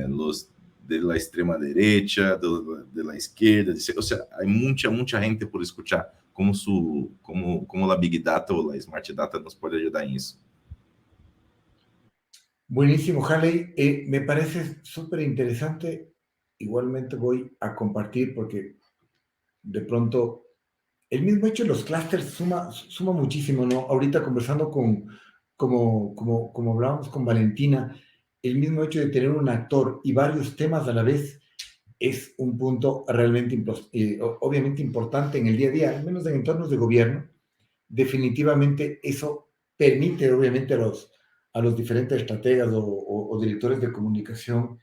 Speaker 2: los de la extrema derecha, de la izquierda, o sea, hay mucha gente por escuchar como la Big Data o la Smart Data nos puede ayudar en eso.
Speaker 5: Buenísimo, Haley. Me parece súper interesante. Igualmente voy a compartir porque de pronto el mismo hecho de los clústeres suma muchísimo, ¿no? Ahorita conversando como hablábamos con Valentina, el mismo hecho de tener un actor y varios temas a la vez es un punto realmente, obviamente importante en el día a día, al menos en entornos de gobierno. Definitivamente eso permite, obviamente, a los diferentes estrategas o directores de comunicación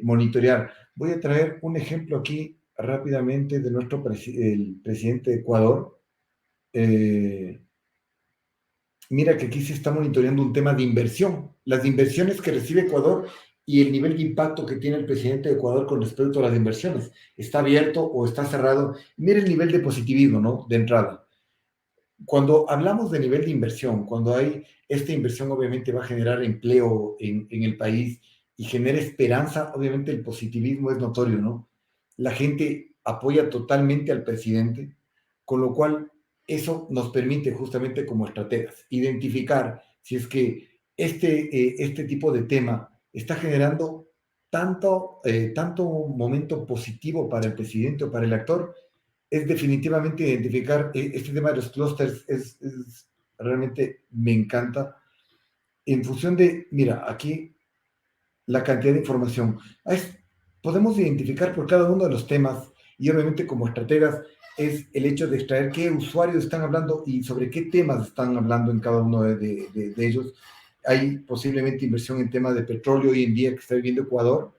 Speaker 5: monitorear. Voy a traer un ejemplo aquí rápidamente de el presidente de Ecuador. Mira que aquí se está monitoreando un tema de inversión, las inversiones que recibe Ecuador y el nivel de impacto que tiene el presidente de Ecuador con respecto a las inversiones. ¿Está abierto o está cerrado? Mira el nivel de positivismo, ¿no? De entrada. Cuando hablamos de nivel de inversión, cuando hay esta inversión, obviamente va a generar empleo en el país y genera esperanza, obviamente el positivismo es notorio, ¿no? La gente apoya totalmente al presidente, con lo cual eso nos permite justamente como estrategas identificar si es que este tipo de tema está generando tanto momento positivo para el presidente o para el actor. Es definitivamente identificar este tema de los clústeres, realmente me encanta. En función de, mira, aquí la cantidad de información. Podemos identificar por cada uno de los temas y obviamente como estrategas es el hecho de extraer qué usuarios están hablando y sobre qué temas están hablando en cada uno de ellos. Hay posiblemente inversión en temas de petróleo hoy en día que está viviendo Ecuador.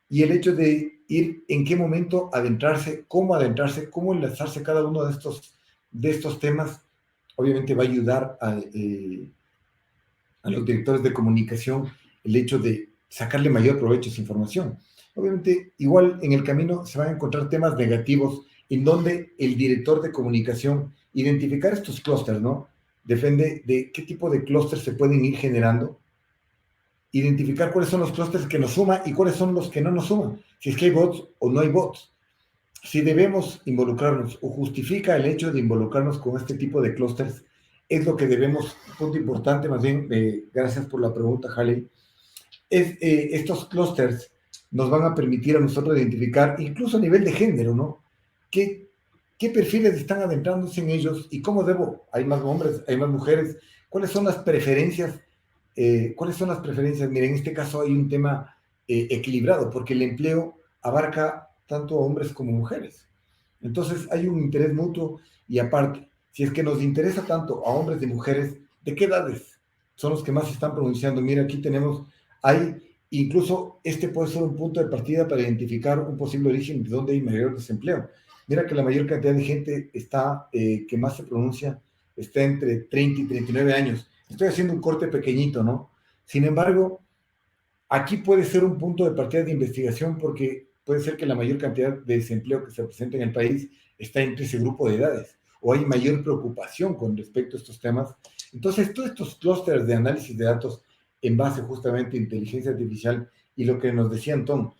Speaker 5: Y el hecho de ir en qué momento adentrarse, cómo enlazarse cada uno de estos temas, obviamente va a ayudar a los directores de comunicación el hecho de sacarle mayor provecho a esa información. Obviamente, igual en el camino se van a encontrar temas negativos en donde el director de comunicación identificar estos clústeres, ¿no? Depende de qué tipo de clústeres se pueden ir generando, identificar cuáles son los clústeres que nos suman y cuáles son los que no nos suman, si es que hay bots o no hay bots, si debemos involucrarnos o justifica el hecho de involucrarnos con este tipo de clústeres, es lo que debemos, punto importante, más bien, gracias por la pregunta, Haley, es estos clústeres, nos van a permitir a nosotros identificar, incluso a nivel de género, ¿no? ¿Qué perfiles están adentrándose en ellos y cómo debo? ¿Hay más hombres, hay más mujeres? ¿Cuáles son las preferencias? ¿Cuáles son las preferencias? Miren, en este caso hay un tema equilibrado, porque el empleo abarca tanto a hombres como mujeres. Entonces hay un interés mutuo y aparte, si es que nos interesa tanto a hombres y mujeres, ¿de qué edades son los que más se están pronunciando? Mira, aquí incluso este puede ser un punto de partida para identificar un posible origen de dónde hay mayor desempleo. Mira que la mayor cantidad de gente que más se pronuncia está entre 30 y 39 años. Estoy haciendo un corte pequeñito, ¿no? Sin embargo, aquí puede ser un punto de partida de investigación porque puede ser que la mayor cantidad de desempleo que se presenta en el país está entre ese grupo de edades o hay mayor preocupación con respecto a estos temas. Entonces, todos estos clústeres de análisis de datos en base justamente a inteligencia artificial y lo que nos decía Antón,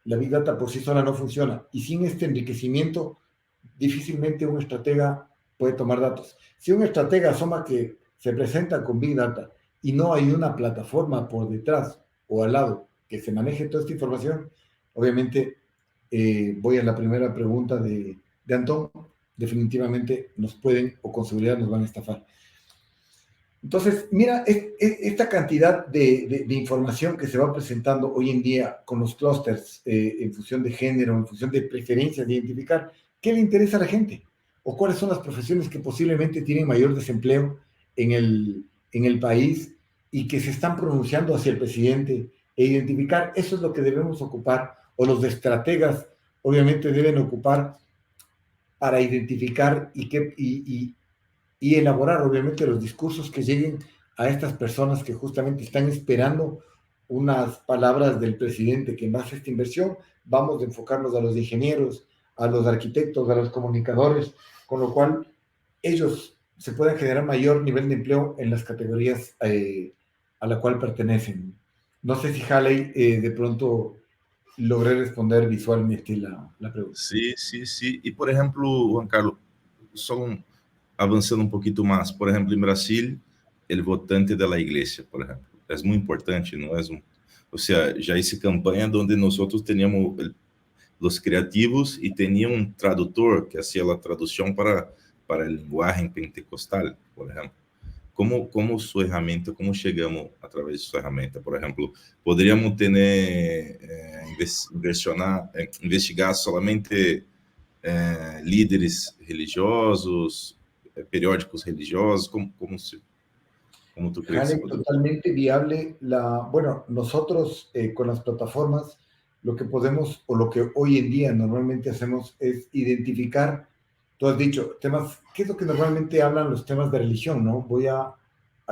Speaker 5: la Big Data por sí sola no funciona y sin este enriquecimiento difícilmente un estratega puede tomar datos. Si un estratega asoma que se presenta con Big Data y no hay una plataforma por detrás o al lado que se maneje toda esta información, obviamente voy a la primera pregunta de Antón, definitivamente nos pueden o con seguridad nos van a estafar. Entonces, mira, esta cantidad de información que se va presentando hoy en día con los clústeres en función de género, en función de preferencias, de identificar qué le interesa a la gente o cuáles son las profesiones que posiblemente tienen mayor desempleo en el país y que se están pronunciando hacia el presidente e identificar, eso es lo que debemos ocupar o los estrategas obviamente deben ocupar para identificar y elaborar obviamente los discursos que lleguen a estas personas que justamente están esperando unas palabras del presidente que en base a esta inversión vamos a enfocarnos a los ingenieros, a los arquitectos, a los comunicadores, con lo cual ellos se pueden generar mayor nivel de empleo en las categorías a la cual pertenecen. No sé si Haley de pronto logré responder visualmente la pregunta.
Speaker 2: Sí, sí, sí. E, por exemplo, Juan Carlos, avançando um pouquinho mais, por exemplo, em Brasil, o votante da igreja, por exemplo, é muito importante, não é? Ou seja, já hice campanha onde nós teníamos os criativos e tinha um tradutor que fazia a tradução para a linguagem pentecostal, por exemplo. Como sua ferramenta, como chegamos através de sua ferramenta? Por exemplo, poderíamos investigar somente líderes religiosos, periódicos religiosos, como tú crees?
Speaker 5: Jale, totalmente viable. Bueno, nosotros con las plataformas, lo que podemos, o lo que hoy en día normalmente hacemos es identificar, tú has dicho, temas, ¿qué es lo que normalmente hablan los temas de religión, no? Voy a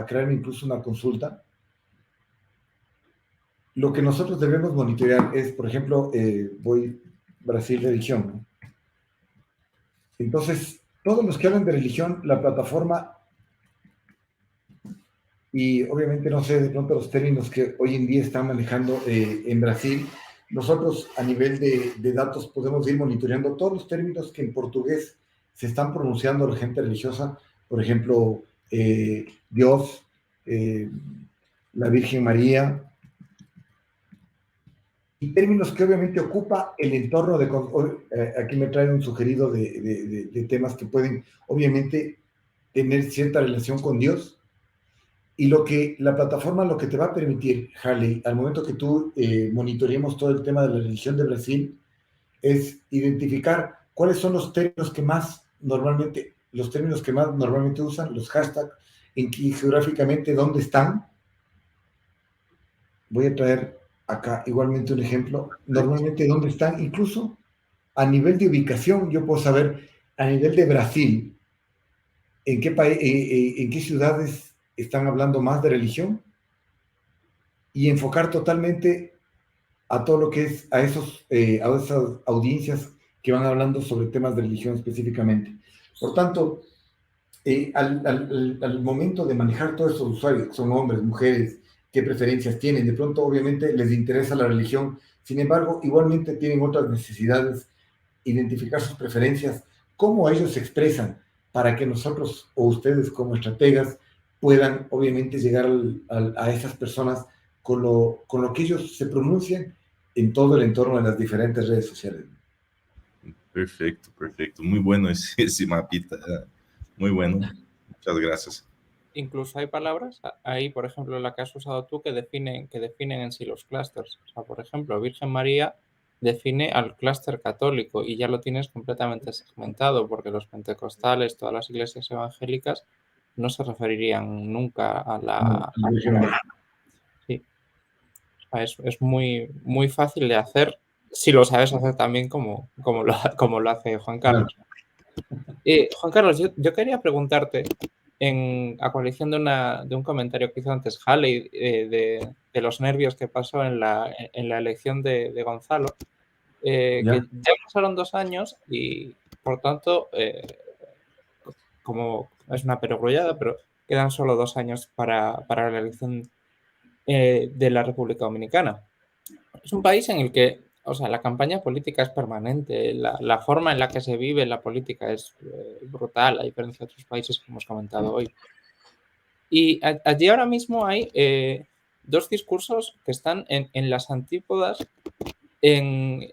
Speaker 5: crear incluso una consulta. Lo que nosotros debemos monitorear es, por ejemplo, Brasil religión, ¿no? Entonces, todos los que hablan de religión, la plataforma, y obviamente no sé de pronto los términos que hoy en día están manejando en Brasil, nosotros a nivel de datos podemos ir monitoreando todos los términos que en portugués se están pronunciando la gente religiosa, por ejemplo, Dios, la Virgen María, y términos que obviamente ocupa el entorno aquí me traen un sugerido de temas que pueden obviamente tener cierta relación con Dios, y lo que la plataforma lo que te va a permitir, Harley, al momento que tú monitoreemos todo el tema de la religión de Brasil, es identificar cuáles son los términos que más normalmente usan, los hashtags, geográficamente dónde están. Voy a traer acá igualmente un ejemplo, normalmente dónde están, incluso a nivel de ubicación, yo puedo saber a nivel de Brasil, en qué ciudades están hablando más de religión y enfocar totalmente a todo lo que es a esas audiencias que van hablando sobre temas de religión específicamente. Por tanto, al momento de manejar todos esos usuarios, que son hombres, mujeres, qué preferencias tienen, de pronto obviamente les interesa la religión, sin embargo, igualmente tienen otras necesidades, identificar sus preferencias, cómo ellos se expresan, para que nosotros o ustedes como estrategas puedan obviamente llegar a esas personas con lo que ellos se pronuncian en todo el entorno de las diferentes redes sociales.
Speaker 2: Perfecto, perfecto. Muy bueno ese mapita. Muy bueno. Muchas gracias.
Speaker 3: Incluso hay palabras, ahí por ejemplo la que has usado tú, que definen en sí los clústeres. O sea, por ejemplo, Virgen María define al clúster católico y ya lo tienes completamente segmentado, porque los pentecostales, todas las iglesias evangélicas, no se referirían nunca a la... Sí. O sea, es muy, muy fácil de hacer si lo sabes hacer también como lo hace Juan Carlos. Juan Carlos, yo quería preguntarte, a coalición de un comentario que hizo antes Halley, de los nervios que pasó en la elección de Gonzalo, que ya pasaron 2 años y, por tanto, como es una perogrullada, pero quedan solo 2 años para la elección de la República Dominicana. Es un país en el que, o sea, la campaña política es permanente, la forma en la que se vive la política es brutal, a diferencia de otros países que hemos comentado hoy. Y allí ahora mismo hay 2 discursos que están en las antípodas en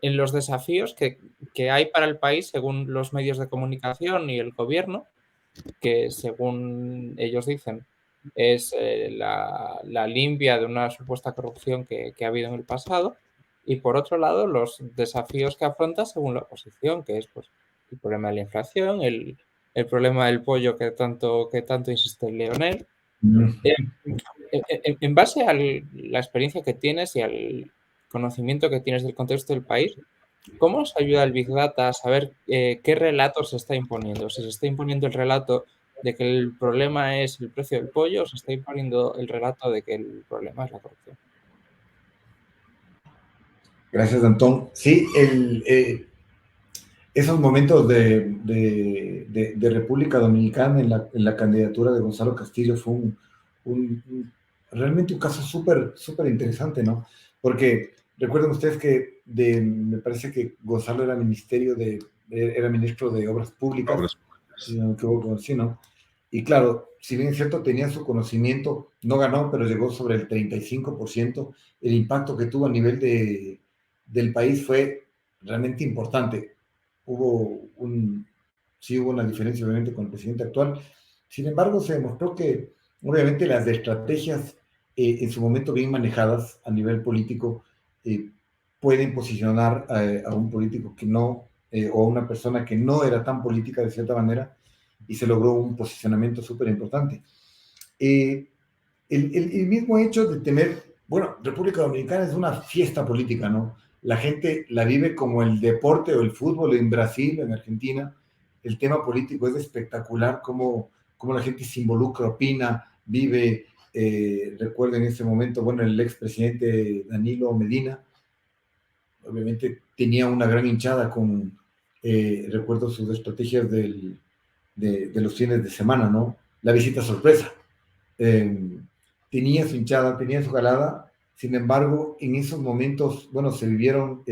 Speaker 3: los desafíos que hay para el país según los medios de comunicación y el gobierno, que según ellos dicen es la limpia de una supuesta corrupción que ha habido en el pasado, y por otro lado los desafíos que afronta según la oposición, que es pues, el problema de la inflación, el problema del pollo que tanto insiste Leonel. En base a la experiencia que tienes y al conocimiento que tienes del contexto del país, ¿cómo os ayuda el Big Data a saber qué relato se está imponiendo? Si se está imponiendo el relato de que el problema es el precio del pollo, o se está imponiendo el relato de que el problema es la corrupción.
Speaker 5: Gracias, Antón. Sí, esos momentos de República Dominicana en la candidatura de Gonzalo Castillo fue realmente un caso súper interesante, ¿no? Porque recuerden ustedes que me parece que Gonzalo era era ministro de Obras Públicas, si no me equivoco, sí, ¿no? Y claro, si bien es cierto, tenía su conocimiento, no ganó, pero llegó sobre el 35%. El impacto que tuvo a nivel del país fue realmente importante. Sí hubo una diferencia, obviamente, con el presidente actual. Sin embargo, se demostró que, obviamente, las estrategias en su momento bien manejadas a nivel político pueden posicionar a un político que no, o a una persona que no era tan política de cierta manera, y se logró un posicionamiento súper importante. El mismo hecho de tener, bueno, República Dominicana es una fiesta política, ¿no? La gente la vive como el deporte o el fútbol en Brasil, en Argentina. El tema político es espectacular, cómo la gente se involucra, opina, vive. Recuerden en ese momento, bueno, el expresidente Danilo Medina, obviamente tenía una gran hinchada con, recuerdo sus estrategias de los fines de semana, ¿no? La visita sorpresa. Tenía su hinchada, tenía su jalada. Sin embargo, en esos momentos, bueno, se vivieron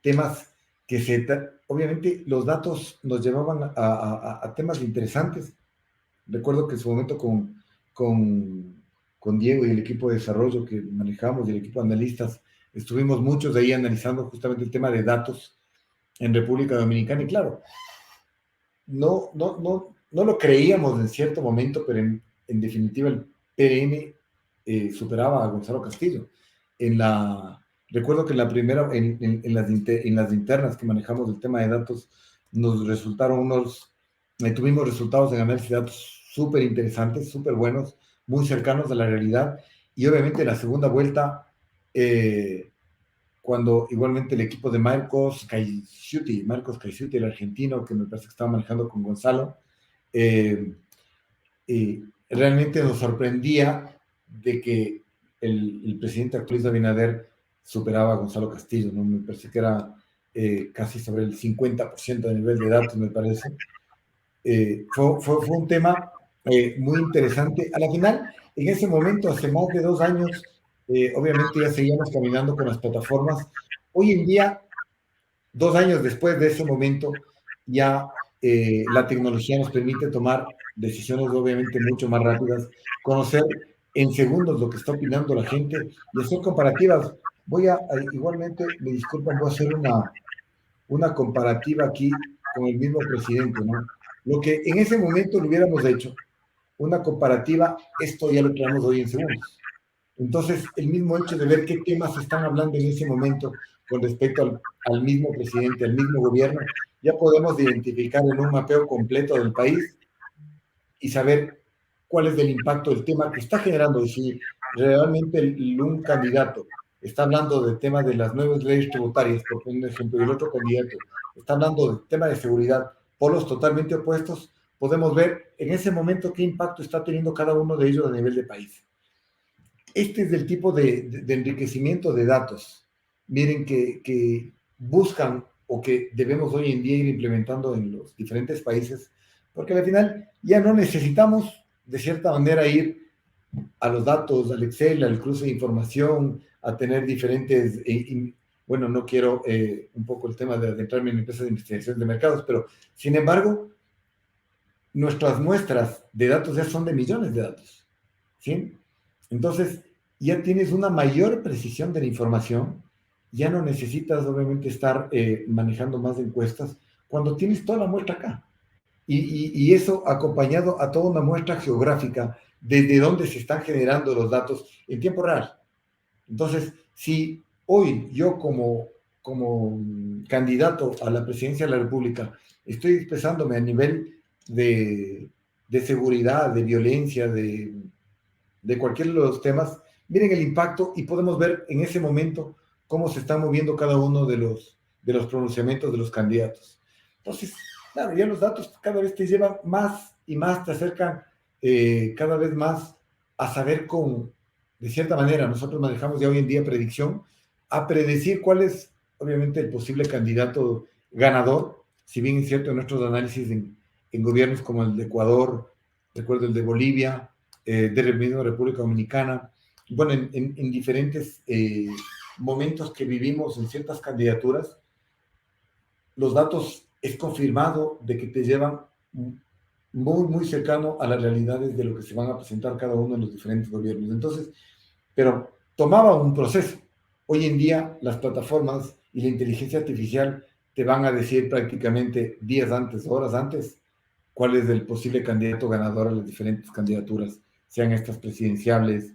Speaker 5: temas que obviamente los datos nos llevaban a temas interesantes. Recuerdo que en su momento con Diego y el equipo de desarrollo que manejamos y el equipo de analistas, estuvimos muchos de ahí analizando justamente el tema de datos en República Dominicana. Y claro, no lo creíamos en cierto momento, pero en definitiva el PRM superaba a Gonzalo Castillo. Recuerdo que en la primera, en las internas que manejamos el tema de datos, nos resultaron tuvimos resultados en análisis de datos súper interesantes, súper buenos, muy cercanos a la realidad. Y obviamente en la segunda vuelta, cuando igualmente el equipo de Marcos Caiciuti, el argentino, que me parece que estaba manejando con Gonzalo, realmente nos sorprendía de que el presidente Luis Abinader superaba a Gonzalo Castillo, ¿no? Me parece que era casi sobre el 50% de nivel de datos, me parece. Fue un tema muy interesante. A la final, en ese momento, hace más de 2 años, obviamente ya seguíamos caminando con las plataformas. Hoy en día, 2 años después de ese momento, ya la tecnología nos permite tomar decisiones obviamente mucho más rápidas, conocer en segundos lo que está opinando la gente y hacer comparativas Igualmente, me disculpan, voy a hacer una comparativa aquí con el mismo presidente, ¿no? Lo que en ese momento lo hubiéramos hecho, una comparativa, esto ya lo traemos hoy en segundos. Entonces, el mismo hecho de ver qué temas están hablando en ese momento con respecto al mismo presidente, al mismo gobierno, ya podemos identificar en un mapeo completo del país y saber cuál es el impacto del tema que está generando. Y si realmente un candidato está hablando del tema de las nuevas leyes tributarias, por poner un ejemplo, y el otro candidato está hablando del tema de seguridad, polos totalmente opuestos, podemos ver en ese momento qué impacto está teniendo cada uno de ellos a nivel de país. Este es el tipo de enriquecimiento de datos, miren, que buscan o que debemos hoy en día ir implementando en los diferentes países, porque al final ya no necesitamos de cierta manera ir a los datos, al Excel, al cruce de información, a tener diferentes, bueno, no quiero un poco el tema de adentrarme en empresas de investigación de mercados, pero sin embargo, nuestras muestras de datos ya son de millones de datos, ¿sí? Entonces, ya tienes una mayor precisión de la información, ya no necesitas obviamente estar manejando más encuestas cuando tienes toda la muestra acá. Y eso acompañado a toda una muestra geográfica desde donde se están generando los datos en tiempo real. Entonces, si hoy yo como candidato a la presidencia de la República estoy expresándome a nivel de seguridad, de violencia, de cualquiera de los temas, miren el impacto y podemos ver en ese momento cómo se está moviendo cada uno de los pronunciamientos de los candidatos. Entonces, claro, ya los datos cada vez te llevan más y más, te acercan cada vez más a saber de cierta manera, nosotros manejamos ya hoy en día predicción, a predecir cuál es, obviamente, el posible candidato ganador, si bien es cierto en nuestros análisis en gobiernos como el de Ecuador, recuerdo el de Bolivia, de la misma República Dominicana, bueno, en diferentes momentos que vivimos en ciertas candidaturas, los datos es confirmado de que te llevan muy, muy cercano a las realidades de lo que se van a presentar cada uno de los diferentes gobiernos. Entonces, pero tomaba un proceso. Hoy en día las plataformas y la inteligencia artificial te van a decir prácticamente días antes, horas antes, cuál es el posible candidato ganador a las diferentes candidaturas, sean estas presidenciables,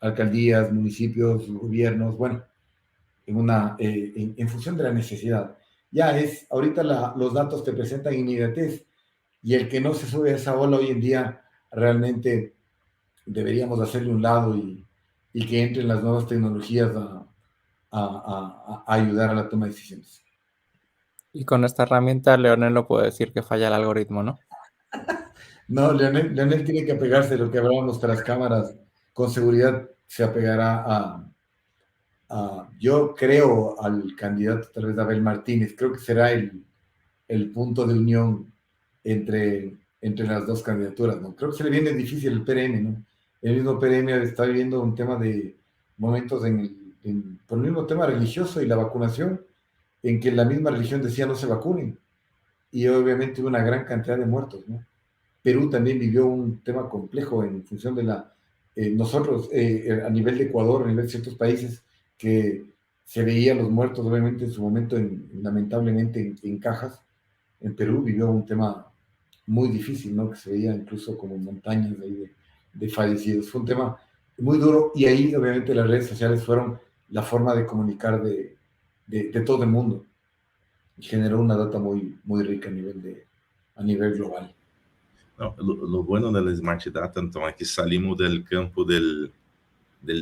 Speaker 5: alcaldías, municipios, gobiernos, bueno, en función de la necesidad. Ya es, ahorita los datos te presentan inmediatez y el que no se sube a esa ola hoy en día realmente deberíamos hacerle un lado y que entren las nuevas tecnologías a ayudar a la toma de decisiones.
Speaker 3: Y con esta herramienta, Leonel no puede decir que falla el algoritmo, ¿no?
Speaker 5: No, Leonel tiene que apegarse a lo que hablábamos tras cámaras. Con seguridad se apegará yo creo, al candidato tal vez Abel Martínez. Creo que será el punto de unión entre las dos candidaturas, ¿no? Creo que se le viene difícil el PRM, ¿no? El mismo PRM está viviendo un tema de momentos por el mismo tema religioso y la vacunación, en que la misma religión decía no se vacunen, y obviamente hubo una gran cantidad de muertos, ¿no? Perú también vivió un tema complejo en función de nosotros a nivel de Ecuador, a nivel de ciertos países, que se veían los muertos obviamente en su momento lamentablemente en cajas. En Perú vivió un tema muy difícil, ¿no? Que se veía incluso como montañas de fallecidos. Fue un tema muy duro y ahí obviamente las redes sociales fueron la forma de comunicar de todo el mundo y generó una data muy, muy rica a nivel global.
Speaker 2: No, lo bueno de la Smart Data, então, é que salimos del campo del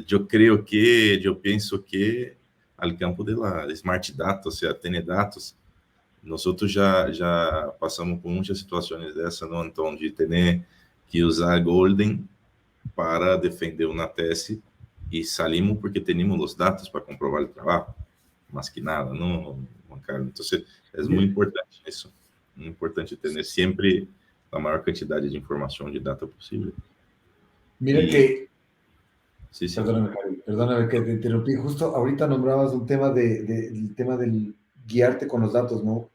Speaker 2: yo creo que, yo pienso que, al campo de la Smart Data, o sea, tener dados. Nosotros já passamos por muitas situações dessa, não? Então, de ter que usar Golden para defender uma tese e salimos porque tínhamos os dados para comprovar o trabalho, mas que nada, não, Juan Carlos. Então, é muito importante isso. Muito importante ter sempre a maior quantidade de informação de data possível.
Speaker 5: Mira que...
Speaker 2: Sí, sí.
Speaker 5: Perdóname que te interrumpí. Justo ahorita nombrabas un tema el tema del guiarte con los datos, ¿no?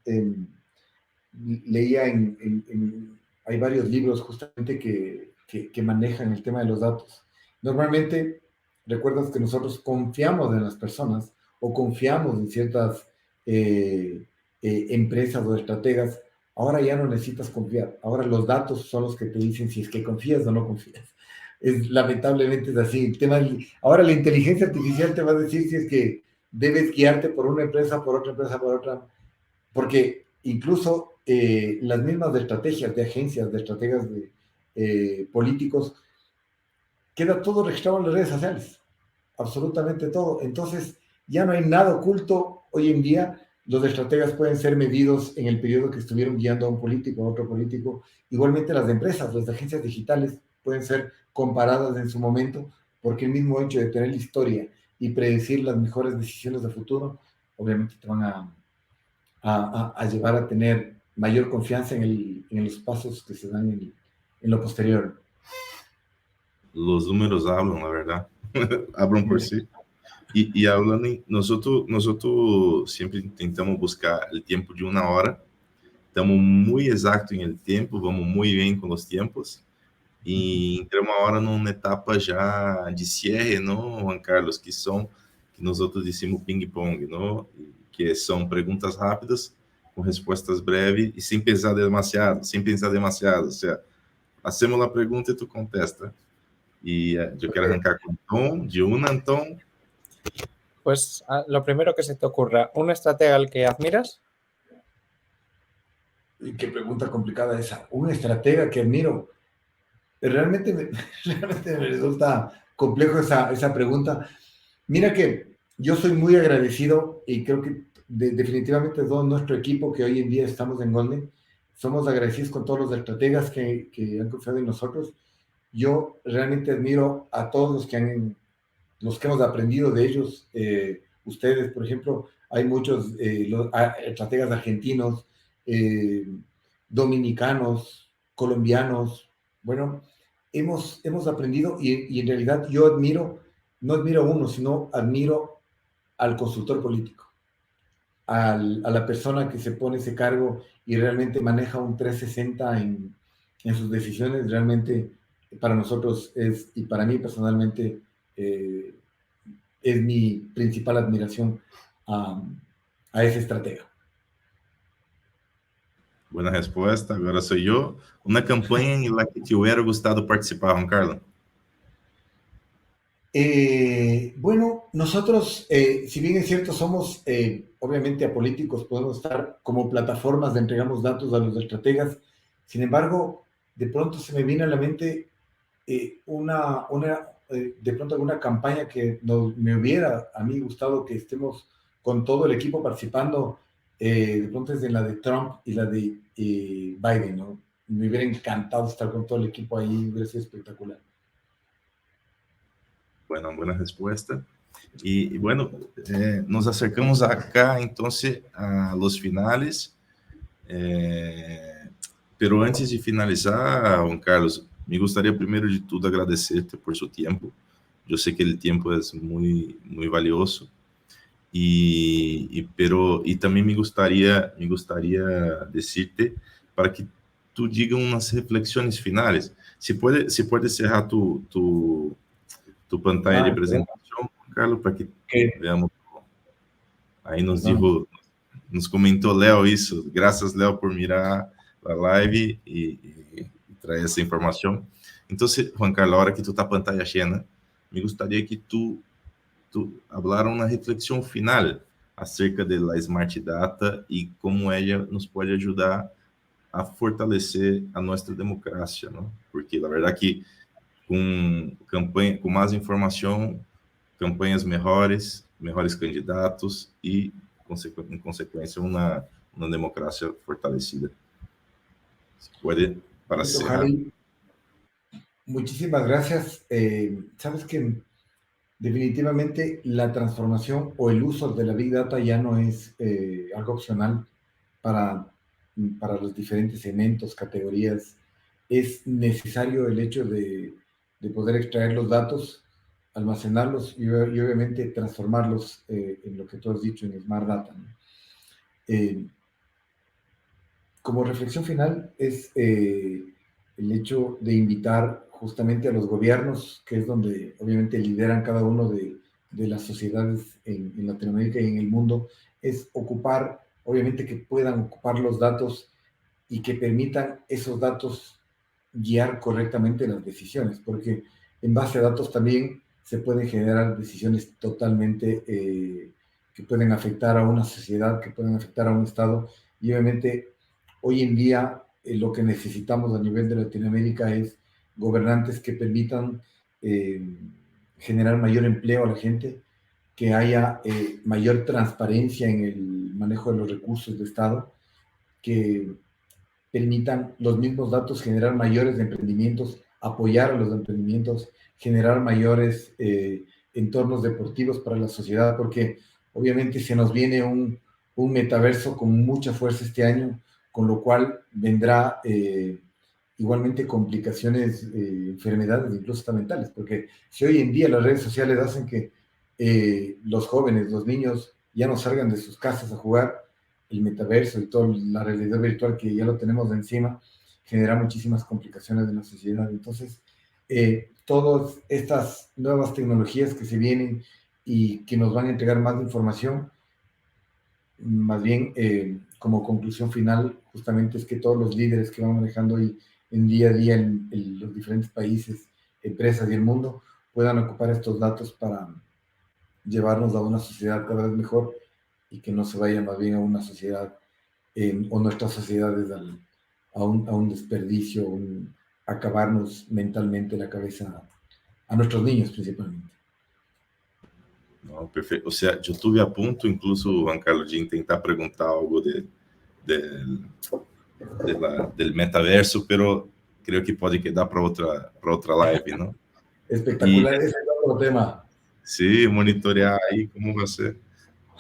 Speaker 5: Leía hay varios libros justamente que manejan el tema de los datos. Normalmente recuerdas que nosotros confiamos en las personas o confiamos en ciertas empresas o estrategas. Ahora ya no necesitas confiar. Ahora los datos son los que te dicen si es que confías o no confías. Lamentablemente es así. Ahora la inteligencia artificial te va a decir si es que debes guiarte por una empresa, por otra empresa, por otra. Porque incluso las mismas estrategias de agencias, de estrategas de políticos, queda todo registrado en las redes sociales. Absolutamente todo. Entonces, ya no hay nada oculto. Hoy en día, los estrategas pueden ser medidos en el periodo que estuvieron guiando a un político, a otro político. Igualmente las empresas, las agencias digitales pueden ser comparadas en su momento, porque el mismo hecho de tener la historia y predecir las mejores decisiones de futuro, obviamente te van a llevar a tener mayor confianza en los pasos que se dan en lo posterior.
Speaker 2: Los números hablan, la verdad. Hablan por sí. Y hablando, nosotros siempre tentamos buscar el tiempo de 1 hora. Estamos muy exactos en el tiempo, vamos muy bien con los tiempos. E entramos agora numa etapa já de cierre, não, Juan Carlos, que nós outros dissemos ping-pong, não? Que são perguntas rápidas, com respostas breves e sem pensar demasiado, ou seja, hacemos a pergunta e tu contesta. Y yo quiero arrancar con Tom, de una, Tom.
Speaker 3: Pues lo primero que se te ocurra, ¿un estratega al que admiras?
Speaker 5: Qué pregunta complicada esa. Un estratega que admiro. Realmente me resulta complejo esa pregunta. Mira que yo soy muy agradecido y creo que definitivamente todo nuestro equipo que hoy en día estamos en Golden, somos agradecidos con todos los estrategas que han confiado en nosotros. Yo realmente admiro a todos los que hemos aprendido de ellos. Ustedes, por ejemplo, hay muchos estrategas argentinos, dominicanos, colombianos. Bueno, hemos aprendido y en realidad yo no admiro a uno, sino admiro al consultor político, a la persona que se pone ese cargo y realmente maneja un 360 en sus decisiones. Realmente para nosotros y para mí personalmente, es mi principal admiración a ese estratega.
Speaker 2: Buena resposta, agora sou eu. Uma campanha em la que te hubiera gustado participar, Juan Carlos.
Speaker 5: Bueno, nosotros, si bien es cierto, somos obviamente apolíticos, podemos estar como plataformas de entregamos datos a los estrategas. Sin embargo, de pronto se me viene a la mente de pronto alguna campaña que me hubiera a mí gustado que estemos con todo el equipo participando, de pronto es de la de Trump y la de Biden, ¿no? Me hubiera encantado estar con todo el equipo ahí, hubiera sido espectacular.
Speaker 2: Bueno, buena respuesta. Y bueno, nos acercamos acá entonces a los finales. Pero antes de finalizar, Juan Carlos, me gustaría primero de todo agradecerte por su tiempo. Yo sé que el tiempo es muy, muy valioso. Pero también me gustaría decirte para que tú digas unas reflexiones finales. Si puede cerrar tu pantalla de presentación, Carlos, para que veamos. Aí nos comentou Léo isso. Graças, Léo, por mirar a live e trazer essa informação. Então, Juan Carlos, a hora que tu tá pantalla llena, me gostaria que tu hablara uma reflexão final acerca da Smart Data e como ela nos pode ajudar a fortalecer a nossa democracia, não? Porque, na verdade, que com mais informação, campanhas melhores candidatos e, em consequência, uma democracia fortalecida. Se puede, para cerrar.
Speaker 5: Muchísimas gracias. Sabes que definitivamente la transformación o el uso de la Big Data ya no es algo opcional para los diferentes segmentos, categorías. Es necesario el hecho de poder extraer los datos, almacenarlos y obviamente transformarlos en lo que tú has dicho, en Smart Data, ¿no? Como reflexión final es el hecho de invitar justamente a los gobiernos, que es donde obviamente lideran cada uno de las sociedades en Latinoamérica y en el mundo, es ocupar, obviamente que puedan ocupar los datos y que permitan esos datos guiar correctamente las decisiones, porque en base a datos también se pueden generar decisiones totalmente que pueden afectar a una sociedad, que pueden afectar a un Estado, y obviamente hoy en día lo que necesitamos a nivel de Latinoamérica es gobernantes que permitan generar mayor empleo a la gente, que haya mayor transparencia en el manejo de los recursos de Estado, que permitan los mismos datos generar mayores emprendimientos, apoyar a los emprendimientos, generar mayores entornos deportivos para la sociedad, porque obviamente se nos viene un metaverso con mucha fuerza este año, con lo cual vendrá igualmente complicaciones, enfermedades, incluso hasta mentales, porque si hoy en día las redes sociales hacen que los jóvenes, los niños ya no salgan de sus casas a jugar, el metaverso y toda la realidad virtual que ya lo tenemos de encima, genera muchísimas complicaciones en la sociedad. Entonces, todas estas nuevas tecnologías que se vienen y que nos van a entregar más información, más bien como conclusión final, justamente es que todos los líderes que van manejando hoy en día a día en los diferentes países, empresas y el mundo, puedan ocupar estos datos para llevarnos a una sociedad cada vez mejor y que no se vaya más bien a una sociedad o nuestras sociedades a un desperdicio, acabarnos mentalmente la cabeza a nuestros niños principalmente.
Speaker 2: Não, perfeito. Ou seja, eu estive a ponto, incluso, Juan Carlos, de tentar perguntar algo del metaverso, pero creo que pode quedar para outra live, não?
Speaker 5: Espectacular, ese es otro tema.
Speaker 2: Sim, monitorear aí como você.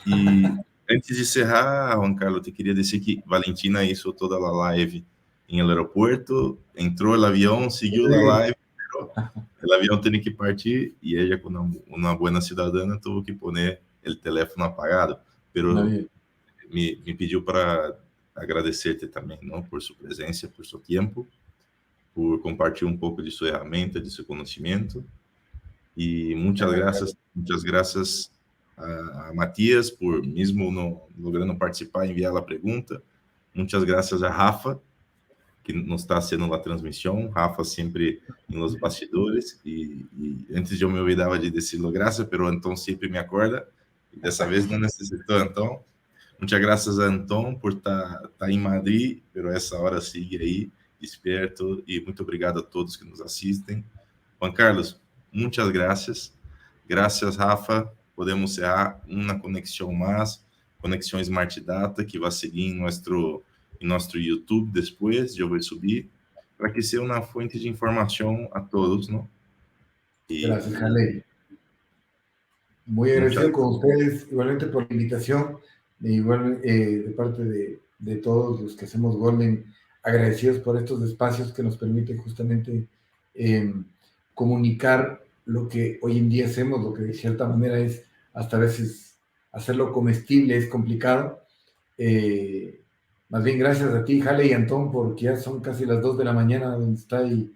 Speaker 2: E antes de encerrar, Juan Carlos, te queria dizer que Valentina hizo toda a live em el aeropuerto, entrou no avião, seguiu a live, pero o avião tem que partir e ela, como uma boa cidadã, teve que pôr o telefone apagado, pero me pediu para agradecer-te também, não, por sua presença, por seu tempo, por compartilhar um pouco de sua ferramenta, de seu conhecimento. E muitas graças a Matías por, mesmo não logrando participar, enviar a pergunta. Muitas graças a Rafa, que nos está fazendo a transmissão. Rafa sempre nos bastidores. E antes eu me olvidava de dizer graças, pero Antón sempre me acorda. E dessa vez não necessitou Antón. Muitas graças a Antón por estar em Madrid, pero essa hora sigue aí, desperto. E muito obrigado a todos que nos assistem. Juan Carlos, muchas gracias. Gracias, Rafa. Podemos cerrar uma conexão mais, conexão Smart Data, que vai seguir em nosso YouTube depois, eu vou subir, para que seja uma fonte de informação a todos, ¿no?
Speaker 5: Gracias, Jalei. Muy agradecido con ustedes, igualmente por la invitación, de parte de todos los que hacemos Golden, agradecidos por estos espacios que nos permiten justamente comunicar lo que hoy en día hacemos, lo que de cierta manera es, hasta a veces, hacerlo comestible es complicado. Más bien gracias a ti, Jale y Antón, porque ya son casi las 2 de la mañana donde está y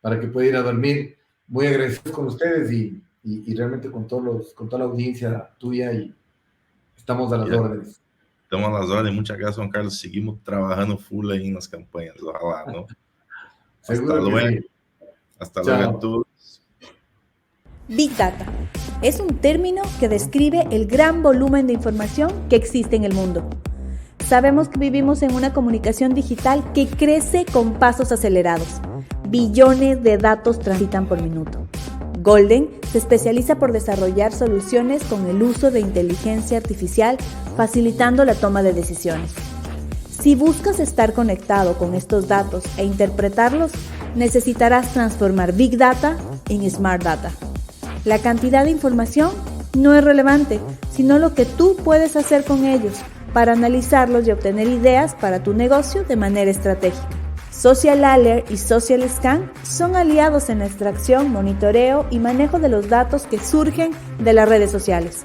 Speaker 5: para que pueda ir a dormir. Muy agradecidos con ustedes y realmente con toda la audiencia tuya, y estamos a las órdenes.
Speaker 2: Estamos a las órdenes. Muchas gracias, Juan Carlos. Seguimos trabajando full ahí en las campañas. Ojalá, ¿no? Hasta luego. Hasta luego a todos.
Speaker 1: Big Data es un término que describe el gran volumen de información que existe en el mundo. Sabemos que vivimos en una comunicación digital que crece con pasos acelerados. Billones de datos transitan por minuto. Golden se especializa por desarrollar soluciones con el uso de inteligencia artificial, facilitando la toma de decisiones. Si buscas estar conectado con estos datos e interpretarlos, necesitarás transformar Big Data en Smart Data. La cantidad de información no es relevante, sino lo que tú puedes hacer con ellos para analizarlos y obtener ideas para tu negocio de manera estratégica. Social Alert y Social Scan son aliados en la extracción, monitoreo y manejo de los datos que surgen de las redes sociales,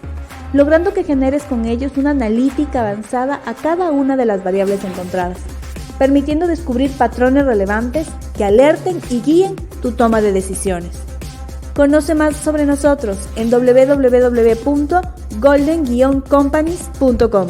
Speaker 1: logrando que generes con ellos una analítica avanzada a cada una de las variables encontradas, permitiendo descubrir patrones relevantes que alerten y guíen tu toma de decisiones. Conoce más sobre nosotros en www.golden-companies.com.